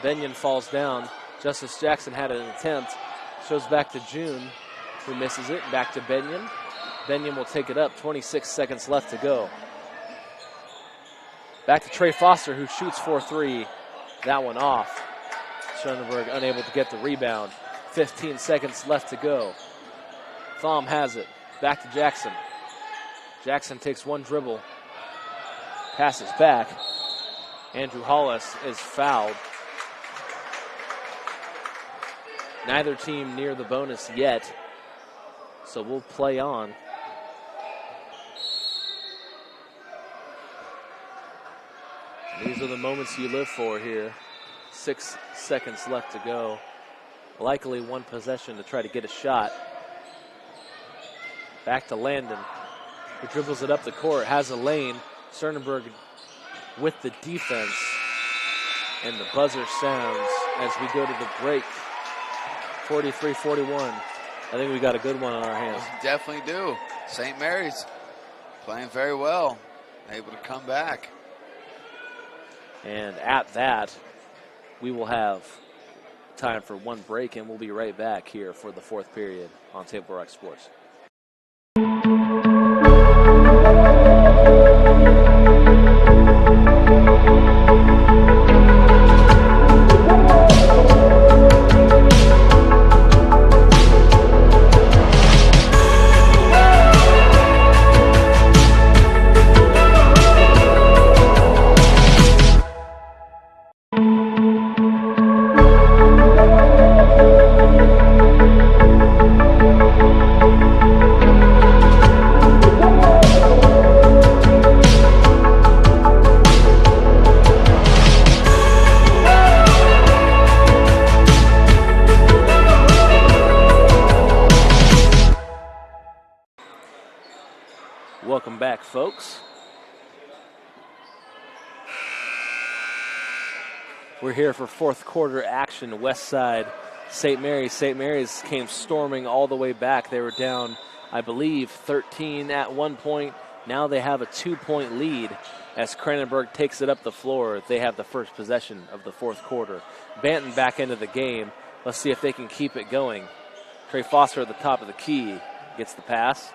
Benyon falls down. Justice Jackson had an attempt. Shows back to June, who misses it. Back to Benyon. Benyon will take it up. 26 seconds left to go. Back to Trey Foster, who shoots 4-3. That one off. Schoenberg unable to get the rebound. 15 seconds left to go. Thom has it. Back to Jackson. Jackson takes one dribble. Passes back. Andrew Hollis is fouled. Neither team near the bonus yet, so we'll play on. These are the moments you live for here. 6 seconds left to go. Likely one possession to try to get a shot. Back to Landon, who dribbles it up the court, has a lane. Sternenberg with the defense, and the buzzer sounds as we go to the break. 43-41. I think we got a good one on our hands. Definitely do. St. Marys playing very well, able to come back. And at that, we will have time for one break, and we'll be right back here for the fourth period on Table Rock Sports. Welcome back, folks. We're here for fourth quarter action. Westside, St. Marys. St. Marys came storming all the way back. They were down, I believe, 13 at one point. Now they have a 2-point lead as Cranenberg takes it up the floor. They have the first possession of the fourth quarter. Banton back into the game. Let's see if they can keep it going. Trey Foster at the top of the key gets the pass.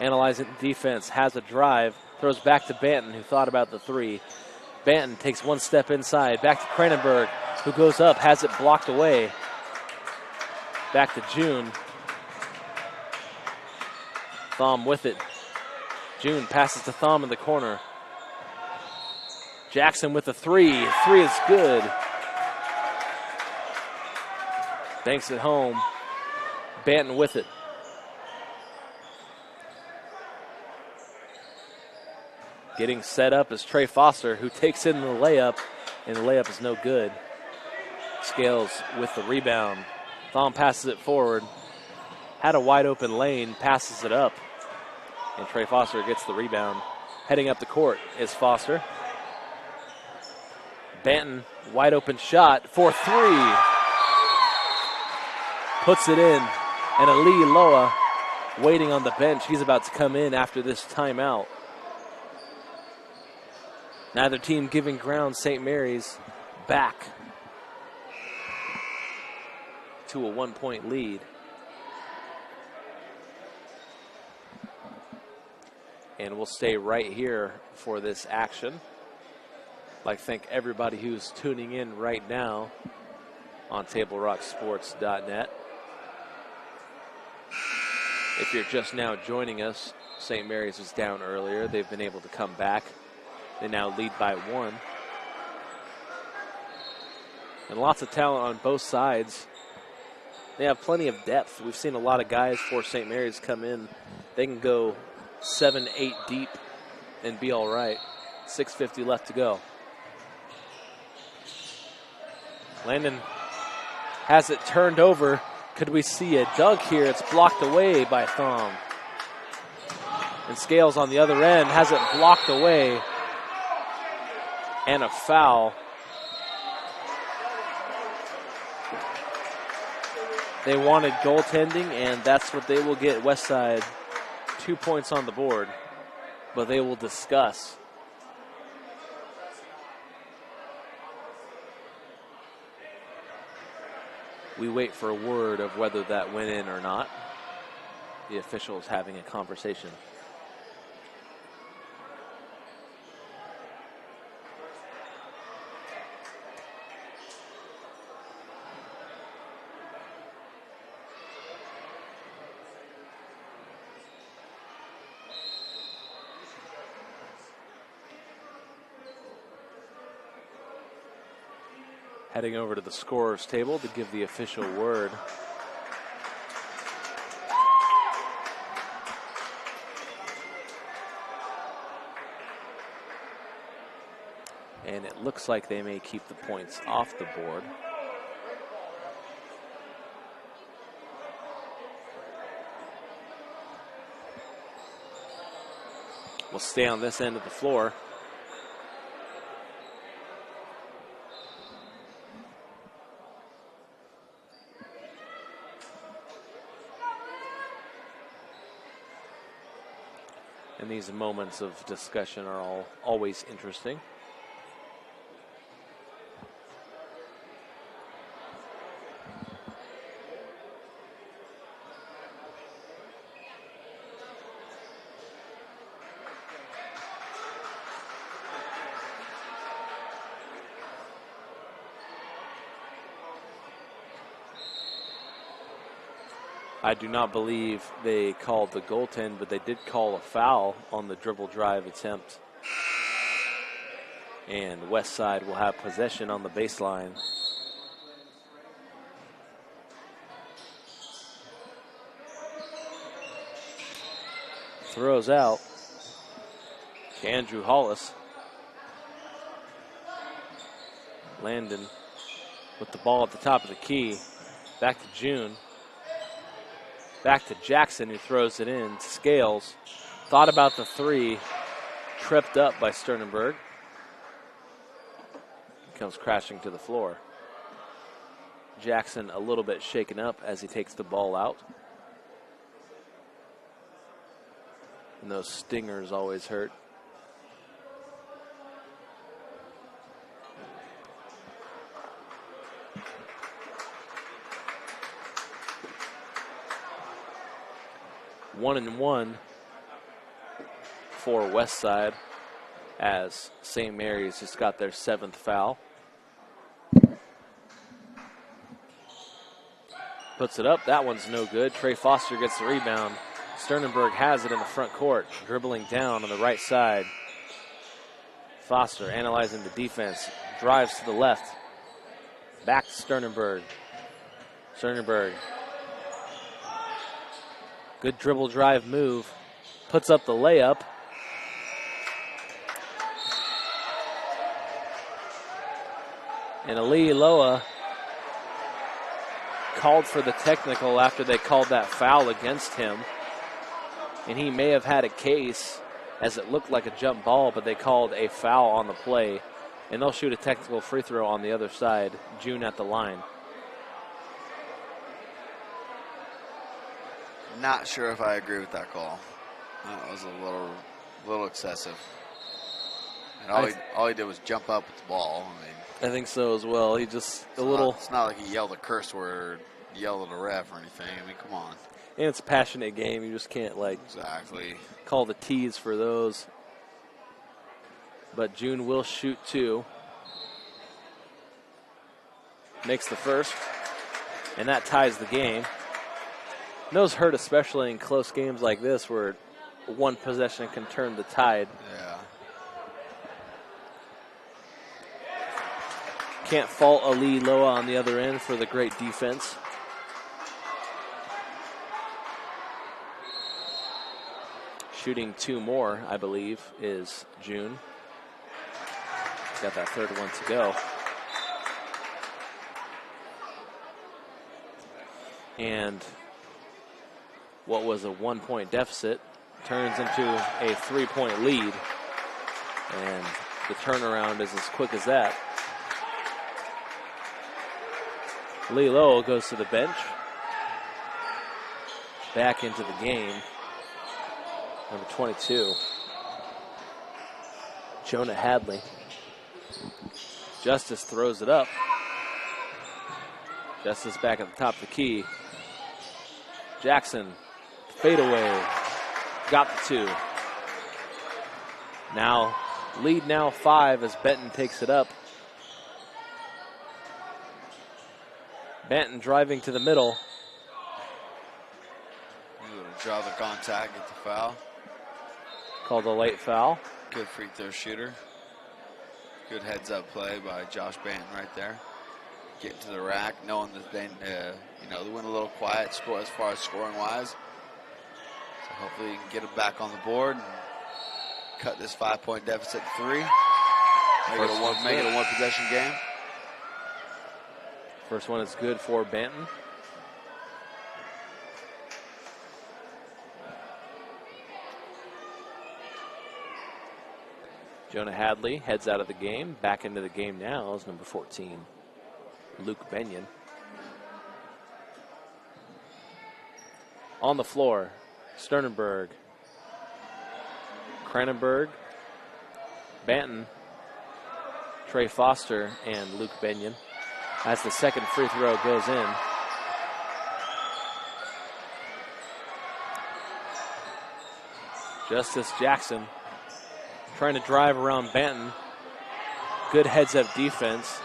Analyzing defense, has a drive, throws back to Banton, who thought about the three. Banton takes one step inside, back to Cranenberg, who goes up, has it blocked away. Back to June. Thom with it. June passes to Thom in the corner. Jackson with the three. Three is good. Banks it home. Banton with it. Getting set up is Trey Foster, who takes in the layup, and the layup is no good. Scales with the rebound. Thom passes it forward. Had a wide open lane, passes it up. And Trey Foster gets the rebound. Heading up the court is Foster. Banton, wide open shot for 3. Puts it in. And Ali Loa waiting on the bench. He's about to come in after this timeout. Neither team giving ground. St. Marys back to a 1-point lead. And we'll stay right here for this action. I'd like to thank everybody who's tuning in right now on TableRockSports.net. If you're just now joining us, St. Marys was down earlier. They've been able to come back. They now lead by 1. And lots of talent on both sides. They have plenty of depth. We've seen a lot of guys for St. Marys come in. They can go 7, 8 deep and be all right. 6:50 left to go. Landon has it turned over. Could we see a dunk here? It's blocked away by Thom. And Scales on the other end has it blocked away. And a foul. They wanted goaltending, and that's what they will get. Westside, 2 points on the board, but they will discuss. We wait for a word of whether that went in or not. The officials having a conversation. Heading over to the scorer's table to give the official word. And it looks like they may keep the points off the board. We'll stay on this end of the floor. And these moments of discussion are always interesting. I do not believe they called the goaltend, but they did call a foul on the dribble drive attempt. And Westside will have possession on the baseline. Throws out to Andrew Hollis. Landon with the ball at the top of the key. Back to June. Back to Jackson, who throws it in. Scales thought about the 3, tripped up by Sternenberg. Comes crashing to the floor. Jackson a little bit shaken up as he takes the ball out. And those stingers always hurt. One and one for Westside as St. Marys just got their 7th foul. Puts it up. That one's no good. Trey Foster gets the rebound. Sternenberg has it in the front court, dribbling down on the right side. Foster analyzing the defense, drives to the left. Back to Sternenberg. Sternenberg. Good dribble drive move. Puts up the layup. And Ali Loa called for the technical after they called that foul against him. and he may have had a case as it looked like a jump ball, but they called a foul on the play, and they'll shoot a technical free throw on the other side. June at the line. Not sure if I agree with that call. That was a little excessive. And all he did was jump up with the ball. I think so as well. He just It's not like he yelled a curse word, yelled at a ref or anything. I mean, come on. And it's a passionate game. You just can't exactly call the T's for those. But June will shoot 2. Makes the first, and that ties the game. Those hurt, especially in close games like this, where one possession can turn the tide. Yeah. Can't fault Ali Loa on the other end for the great defense. Shooting 2 more, I believe, is June. Got that third one to go. And what was a 1-point deficit turns into a 3-point lead. And the turnaround is as quick as that. Lee Lowell goes to the bench. Back into the game. Number 22. Jonah Hadley. Justice throws it up. Justice back at the top of the key. Jackson, fadeaway. Got the 2. Now, lead now 5 as Benton takes it up. Benton driving to the middle. Draw the contact, get the foul. Called a late foul. Good free throw shooter. Good heads up play by Josh Banton right there. Getting to the rack, knowing that they went a little quiet score as far as scoring wise. So hopefully you can get them back on the board and cut this 5-point deficit to 3. Make it a one possession game. First one is good for Banton. Jonah Hadley heads out of the game. Back into the game now is number 14, Luke Benyon. On the floor, Sternenberg, Cranenberg, Banton, Trey Foster, and Luke Benyon. As the second free throw goes in. Justice Jackson trying to drive around Banton. Good heads-up defense.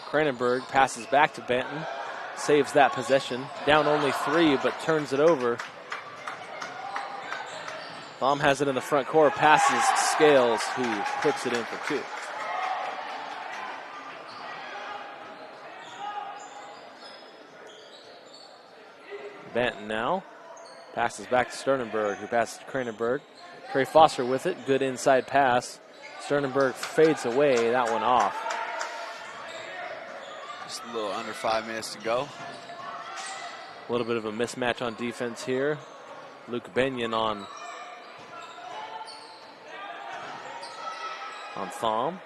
Cranenberg passes back to Banton. Saves that possession. Down only 3, but turns it over. Baum has it in the front court. Passes Scales, who puts it in for 2. Banton now passes back to Sternenberg, who passes to Cranenberg. Trey Foster with it. Good inside pass. Sternenberg fades away. That one off. Just a little under 5 minutes to go. A little bit of a mismatch on defense here. Luke Benyon on Thom.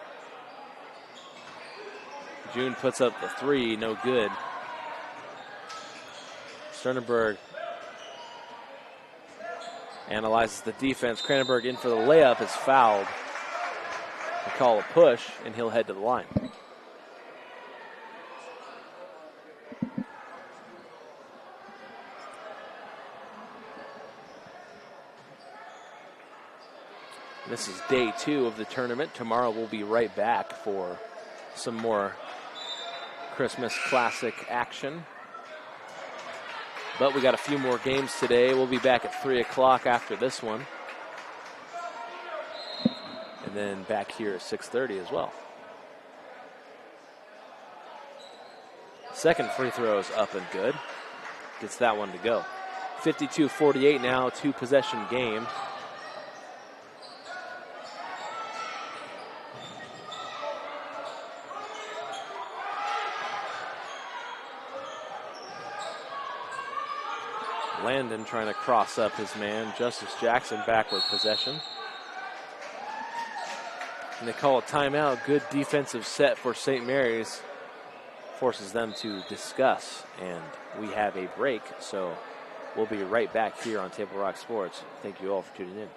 June puts up the 3, no good. Sternenberg analyzes the defense. Cranenberg in for the layup is fouled. They call a push, and he'll head to the line. This is day 2 of the tournament. Tomorrow we'll be right back for some more Christmas Classic action. But we got a few more games today. We'll be back at 3 o'clock after this one. And then back here at 6:30 as well. Second free throw is up and good. Gets that one to go. 52-48 now, 2-possession game. Landon trying to cross up his man. Justice Jackson backward possession. And they call a timeout. Good defensive set for St. Mary's. Forces them to discuss. And we have a break. So we'll be right back here on Table Rock Sports. Thank you all for tuning in.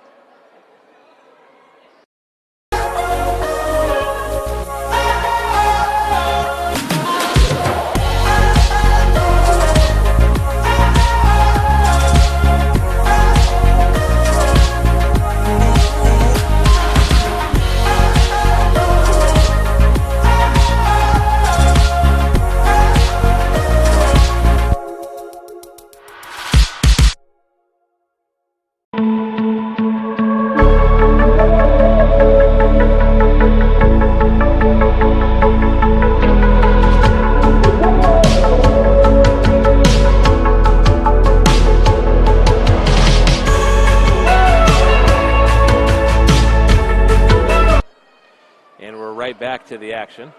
Back to the action.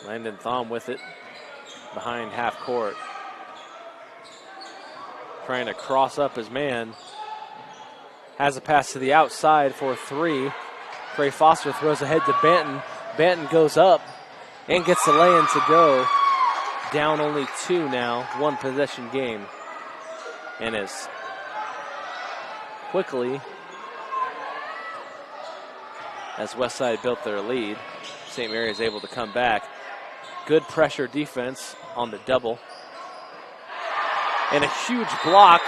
Landon Thom with it behind half court. Trying to cross up his man. Has a pass to the outside for three. Trey Foster throws ahead to Banton. Banton goes up and gets the lay-in to go. Down only 2 now. 1 possession game. And as quickly as Westside built their lead, St. Mary's able to come back. Good pressure defense on the double. And a huge block,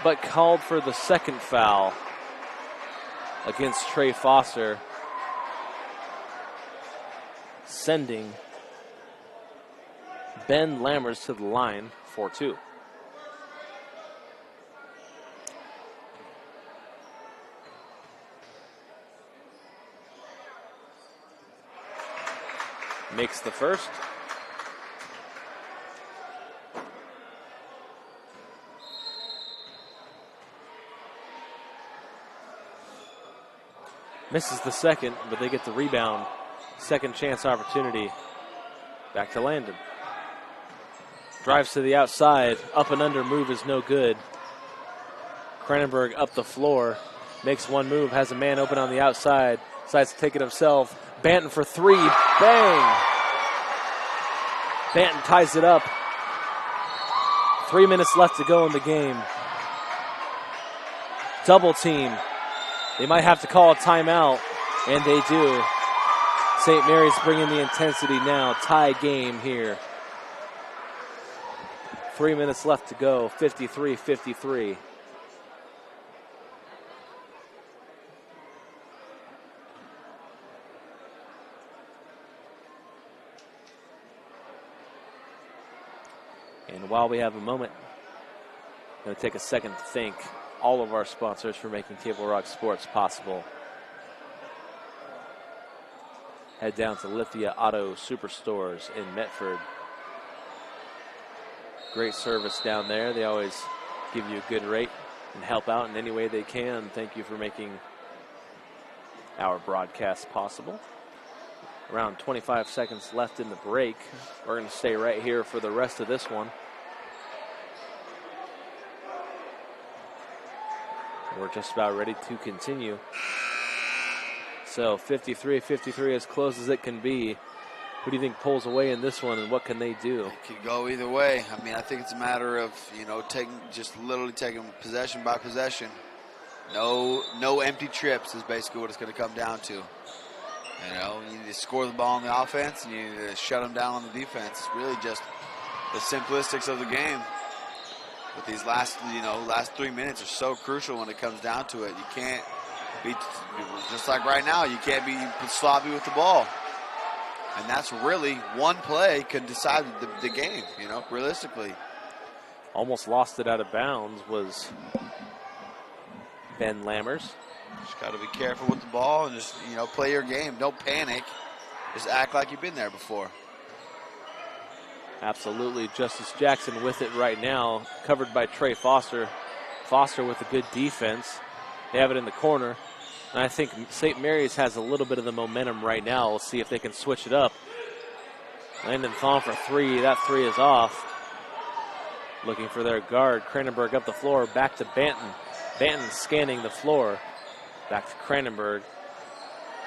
but called for the second foul against Trey Foster, sending Ben Lammers to the line for 2. Makes the first. Misses the second, but they get the rebound. Second chance opportunity. Back to Landon. Drives to the outside. Up and under move is no good. Cranenberg up the floor. Makes one move. Has a man open on the outside. Decides to take it himself. Banton for 3. Bang! Banton ties it up. 3 minutes left to go in the game. Double team. They might have to call a timeout, and they do. St. Mary's bringing the intensity now. Tie game here. 3 minutes left to go. 53-53. And while we have a moment, I'm going to take a second to thank all of our sponsors for making Table Rock Sports possible. Head down to Lithia Auto Superstores in Medford. Great service down there. They always give you a good rate and help out in any way they can. Thank you for making our broadcast possible. Around 25 seconds left in the break. We're going to stay right here for the rest of this one. We're just about ready to continue. So 53-53, as close as it can be. Who do you think pulls away in this one, and what can they do? It could go either way. I mean, I think it's a matter of, literally taking possession by possession. No empty trips is basically what it's going to come down to. You need to score the ball on the offense, and you need to shut them down on the defense. It's really just the simplistics of the game. But these last 3 minutes are so crucial when it comes down to it. You can't be, just like right now, you can't be sloppy with the ball. And that's really one play can decide the game, realistically. Almost lost it out of bounds was Ben Lammers. Just got to be careful with the ball and just, play your game. Don't panic. Just act like you've been there before. Absolutely. Justice Jackson with it right now, covered by Trey Foster. Foster with a good defense. They have it in the corner. And I think St. Mary's has a little bit of the momentum right now. We'll see if they can switch it up. Landon Thom for 3. That 3 is off. Looking for their guard. Cranenberg up the floor. Back to Banton. Banton scanning the floor. Back to Cranenberg.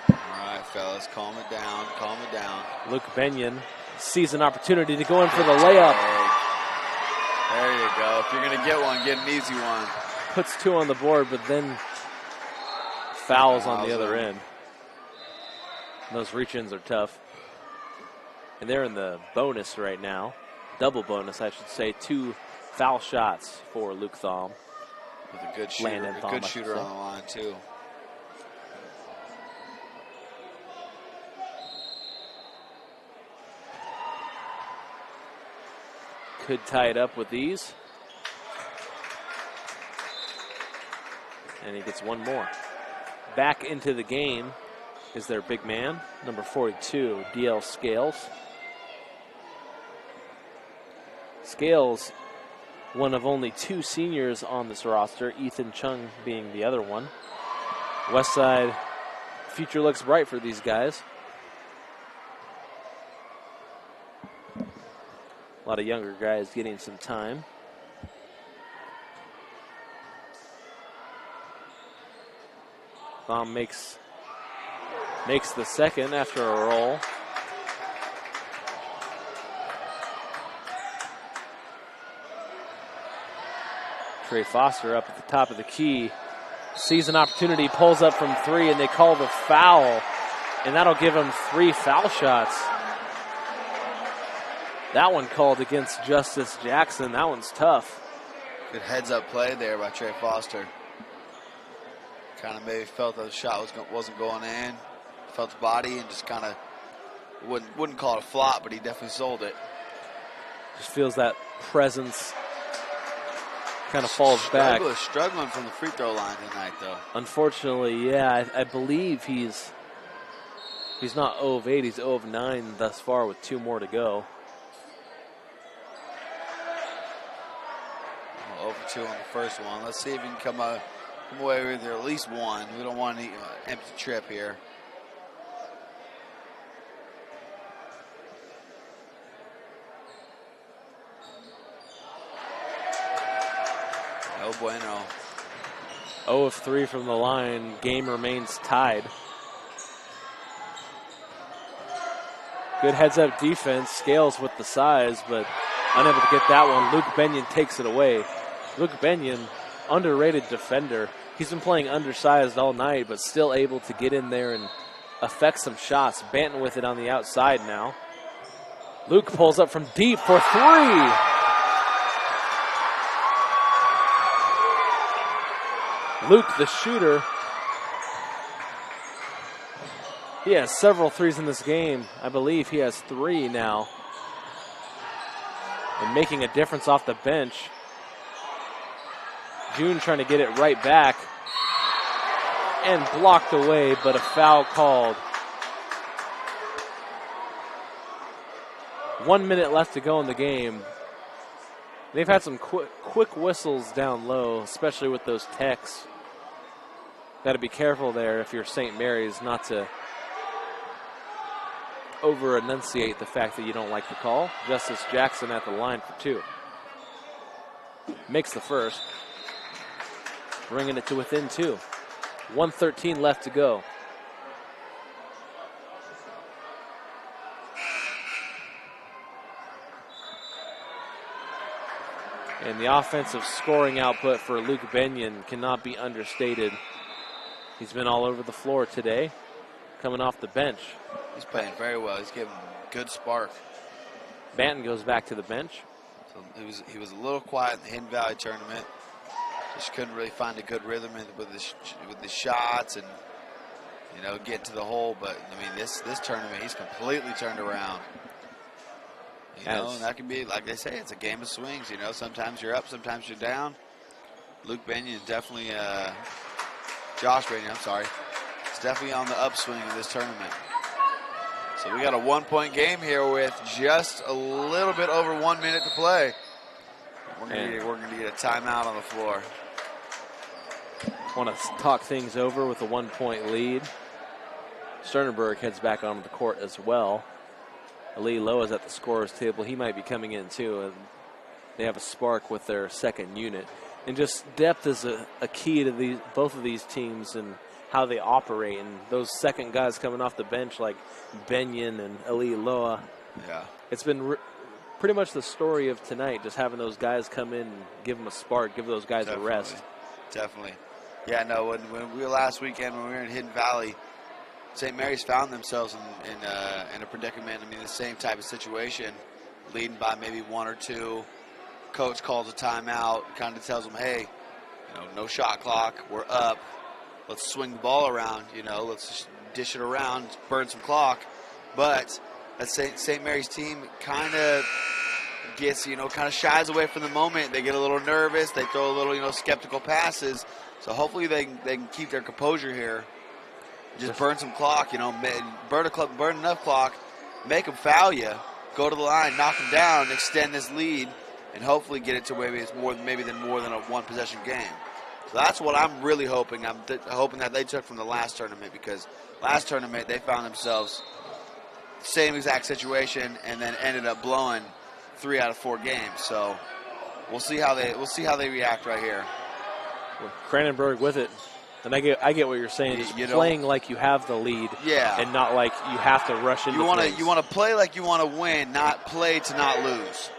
All right, fellas, calm it down, calm it down. Luke Benyon sees an opportunity to go in for the layup. There you go. If you're going to get one, get an easy one. Puts 2 on the board, but then fouls on the other end. Those reach-ins are tough. And they're in the bonus right now. Double bonus, I should say. 2 foul shots for Luke Thom. With a good shooter, on the line, too. Could tie it up with these. And he gets one more. Back into the game is their big man, number 42, D.L. Scales. Scales, one of only 2 seniors on this roster, Ethan Chung being the other one. Westside, future looks bright for these guys. A lot of younger guys getting some time. Thom makes the second after a roll. Trey Foster up at the top of the key. Sees an opportunity, pulls up from 3, and they call the foul. And that'll give him 3 foul shots. That one called against Justice Jackson. That one's tough. Good heads-up play there by Trey Foster. Kind of maybe felt that the shot wasn't going in. Felt the body and just kind of wouldn't call it a flop, but he definitely sold it. Just feels that presence. Kind of falls back. Struggling from the free throw line tonight, though. Unfortunately, yeah. I believe he's not 0 of 8. He's 0 of 9 thus far with 2 more to go. 0 for 2 on the first one. Let's see if he can come away with at least 1. We don't want any empty trip here. No bueno. 0 of 3 from the line. Game remains tied. Good heads-up defense. Scales with the size, but unable to get that one. Luke Benyon takes it away. Luke Benyon, underrated defender. He's been playing undersized all night, but still able to get in there and affect some shots. Banton with it on the outside now. Luke pulls up from deep for 3. Luke, the shooter. He has several threes in this game. I believe he has 3 now. And making a difference off the bench. June trying to get it right back. And blocked away, but a foul called. 1 minute left to go in the game. They've had some quick whistles down low, especially with those techs. Got to be careful there if you're St. Marys not to over-enunciate the fact that you don't like the call. Justice Jackson at the line for 2. Makes the first. Bringing it to within 2. 1:13 left to go. And the offensive scoring output for Luke Benyon cannot be understated. He's been all over the floor today, coming off the bench. He's playing very well. He's giving good spark. Banton goes back to the bench. So he was a little quiet in the Hidden Valley tournament. Just couldn't really find a good rhythm with the shots and get to the hole. But I mean, this tournament he's completely turned around. And that can be, like they say, it's a game of swings. Sometimes you're up, sometimes you're down. Luke Benyon definitely, Josh Benyon, I'm sorry, it's definitely on the upswing of this tournament. So we got a 1-point game here with just a little bit over 1 minute to play. We're going to get a timeout on the floor. Want to talk things over with a 1-point lead. Sternberg heads back onto the court as well. Ali Lowe is at the scorer's table. He might be coming in too. And they have a spark with their second unit. And just depth is a key to both of these teams and how they operate. And those second guys coming off the bench like Benyon and Eli Loa. Yeah. It's been pretty much the story of tonight, just having those guys come in and give them a spark, give those guys a rest. Definitely. Yeah, no, when we were last weekend, when we were in Hidden Valley, St. Mary's found themselves in a predicament. I mean, the same type of situation, leading by maybe 1 or 2. Coach calls a timeout, kind of tells them, hey, no shot clock, we're up. Let's swing the ball around, let's just dish it around, burn some clock. But that St. Mary's team kind of gets, kind of shies away from the moment. They get a little nervous. They throw a little, skeptical passes. So hopefully they can keep their composure here. Just burn some clock, burn enough clock, make them foul you, go to the line, knock them down, extend this lead, and hopefully get it to maybe it's more than a one-possession game. So that's what I'm really hoping. I'm hoping that they took from the last tournament, because last tournament they found themselves same exact situation and then ended up blowing 3 out of 4 games. So we'll see how they react right here. Cranenburg with it. And I get what you're saying. Just playing like you have the lead, and not like you have to rush into things. You want to play like you want to win, not play to not lose.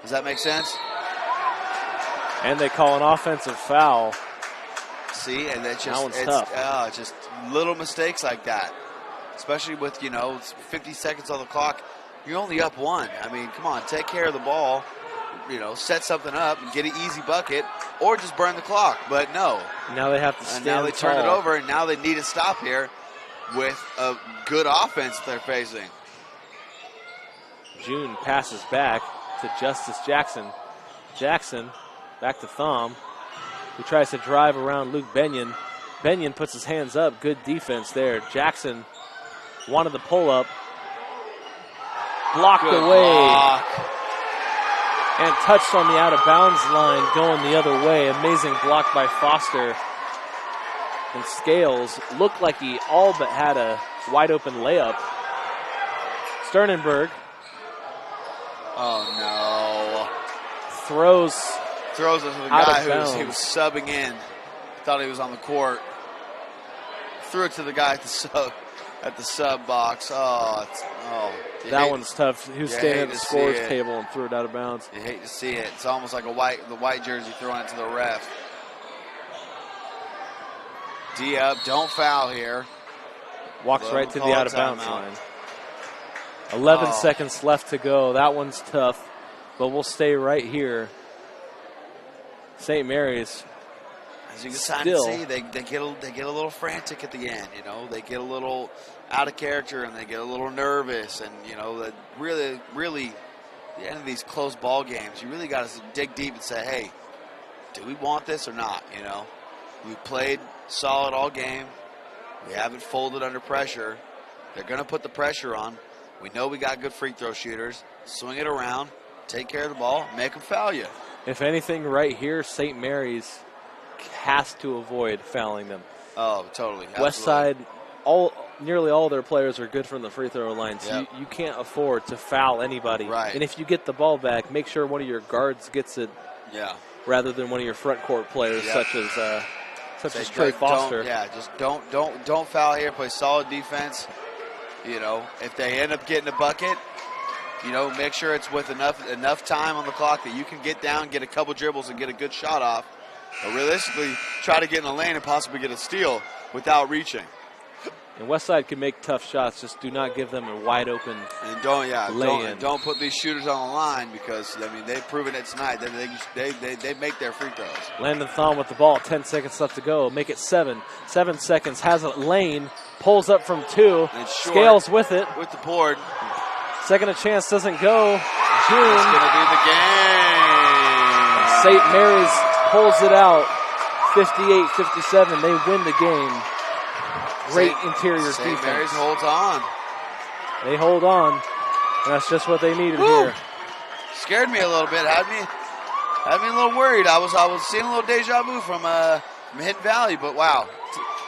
Does that make sense? And they call an offensive foul. See, and that's just that one's tough. Just little mistakes like that, especially with 50 seconds on the clock. You're only up 1. I mean, come on, take care of the ball. Set something up and get an easy bucket, or just burn the clock. But no. Now they have to stand now they tall. turn it over, and now they need to stop here with a good offense they're facing. June passes back to Justice Jackson. Jackson back to Thom, who tries to drive around Luke Benyon. Benyon puts his hands up. Good defense there. Jackson wanted the pull up. Blocked Good away. block. And touched on the out-of-bounds line going the other way. Amazing block by Foster. And Scales looked like he all but had a wide-open layup. Sternenberg. Oh, no. Throws it to the guy who was subbing in. Thought he was on the court. Threw it to the guy at the sub box. That one's tough. He was standing at the scores table and threw it out of bounds. You hate to see it. It's almost like the white jersey throwing it to the ref. D up, don't foul here. Walks right to the out of bounds line. 11 seconds left to go. That one's tough, but we'll stay right here. St. Mary's. As you can see, they get a little frantic at the end. They get a little out of character and they get a little nervous. And that really, the end of these close ball games, you really got to dig deep and say, hey, do we want this or not? We played solid all game. We haven't folded under pressure. They're going to put the pressure on. We know we got good free throw shooters. Swing it around, take care of the ball, make them foul you. If anything, right here, St. Mary's has to avoid fouling them. Oh, totally. Westside, nearly all their players are good from the free throw line, so you can't afford to foul anybody. Right. And if you get the ball back, make sure one of your guards gets it, rather than one of your front court players, such as Trey Foster. Just don't foul here. Play solid defense. If they end up getting a bucket, make sure it's with enough time on the clock that you can get down, get a couple dribbles, and get a good shot off. But realistically, try to get in the lane and possibly get a steal without reaching. And Westside can make tough shots. Just do not give them a wide open don't put these shooters on the line, because they've proven it tonight that they make their free throws. Landon Thom with the ball. 10 seconds left to go. Make it 7. 7 seconds. Has a lane. Pulls up from 2. Scales with it. With the board. Second chance doesn't go. June. It's going to be the game. St. Mary's pulls it out. 58-57. They win the game. Great interior defense. St. Mary's holds on. They hold on. And that's just what they needed here. Scared me a little bit. Had me a little worried. I was seeing a little deja vu from Hidden Valley, but wow.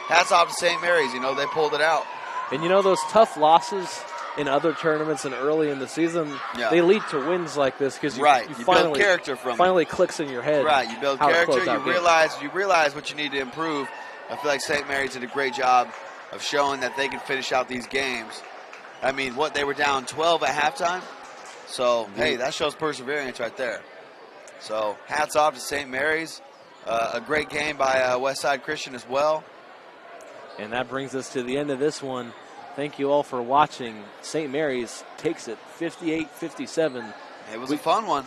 Hats off to St. Mary's. They pulled it out. And those tough losses, in other tournaments and early in the season, Yeah. they lead to wins like this because you You finally build character from finally clicks in your head. Right, you build how to character. close out games. You realize what you need to improve. I feel like St. Mary's did a great job of showing that they can finish out these games. I mean, they were down 12 at halftime. So, hey, that shows perseverance right there. So, hats off to St. Mary's. A great game by Westside Christian as well. And that brings us to the end of this one. Thank you all for watching. St. Mary's takes it 58-57. It was a fun one.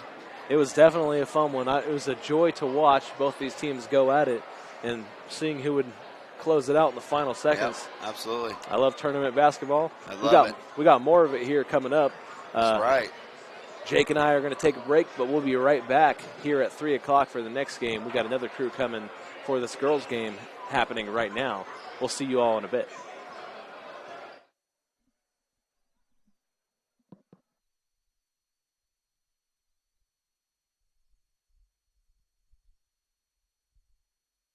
It was definitely a fun one. It was a joy to watch both these teams go at it and seeing who would close it out in the final seconds. Yep, absolutely. I love tournament basketball. I love it. We got more of it here coming up. That's right. Jake and I are going to take a break, but we'll be right back here at 3 o'clock for the next game. We got another crew coming for this girls' game happening right now. We'll see you all in a bit.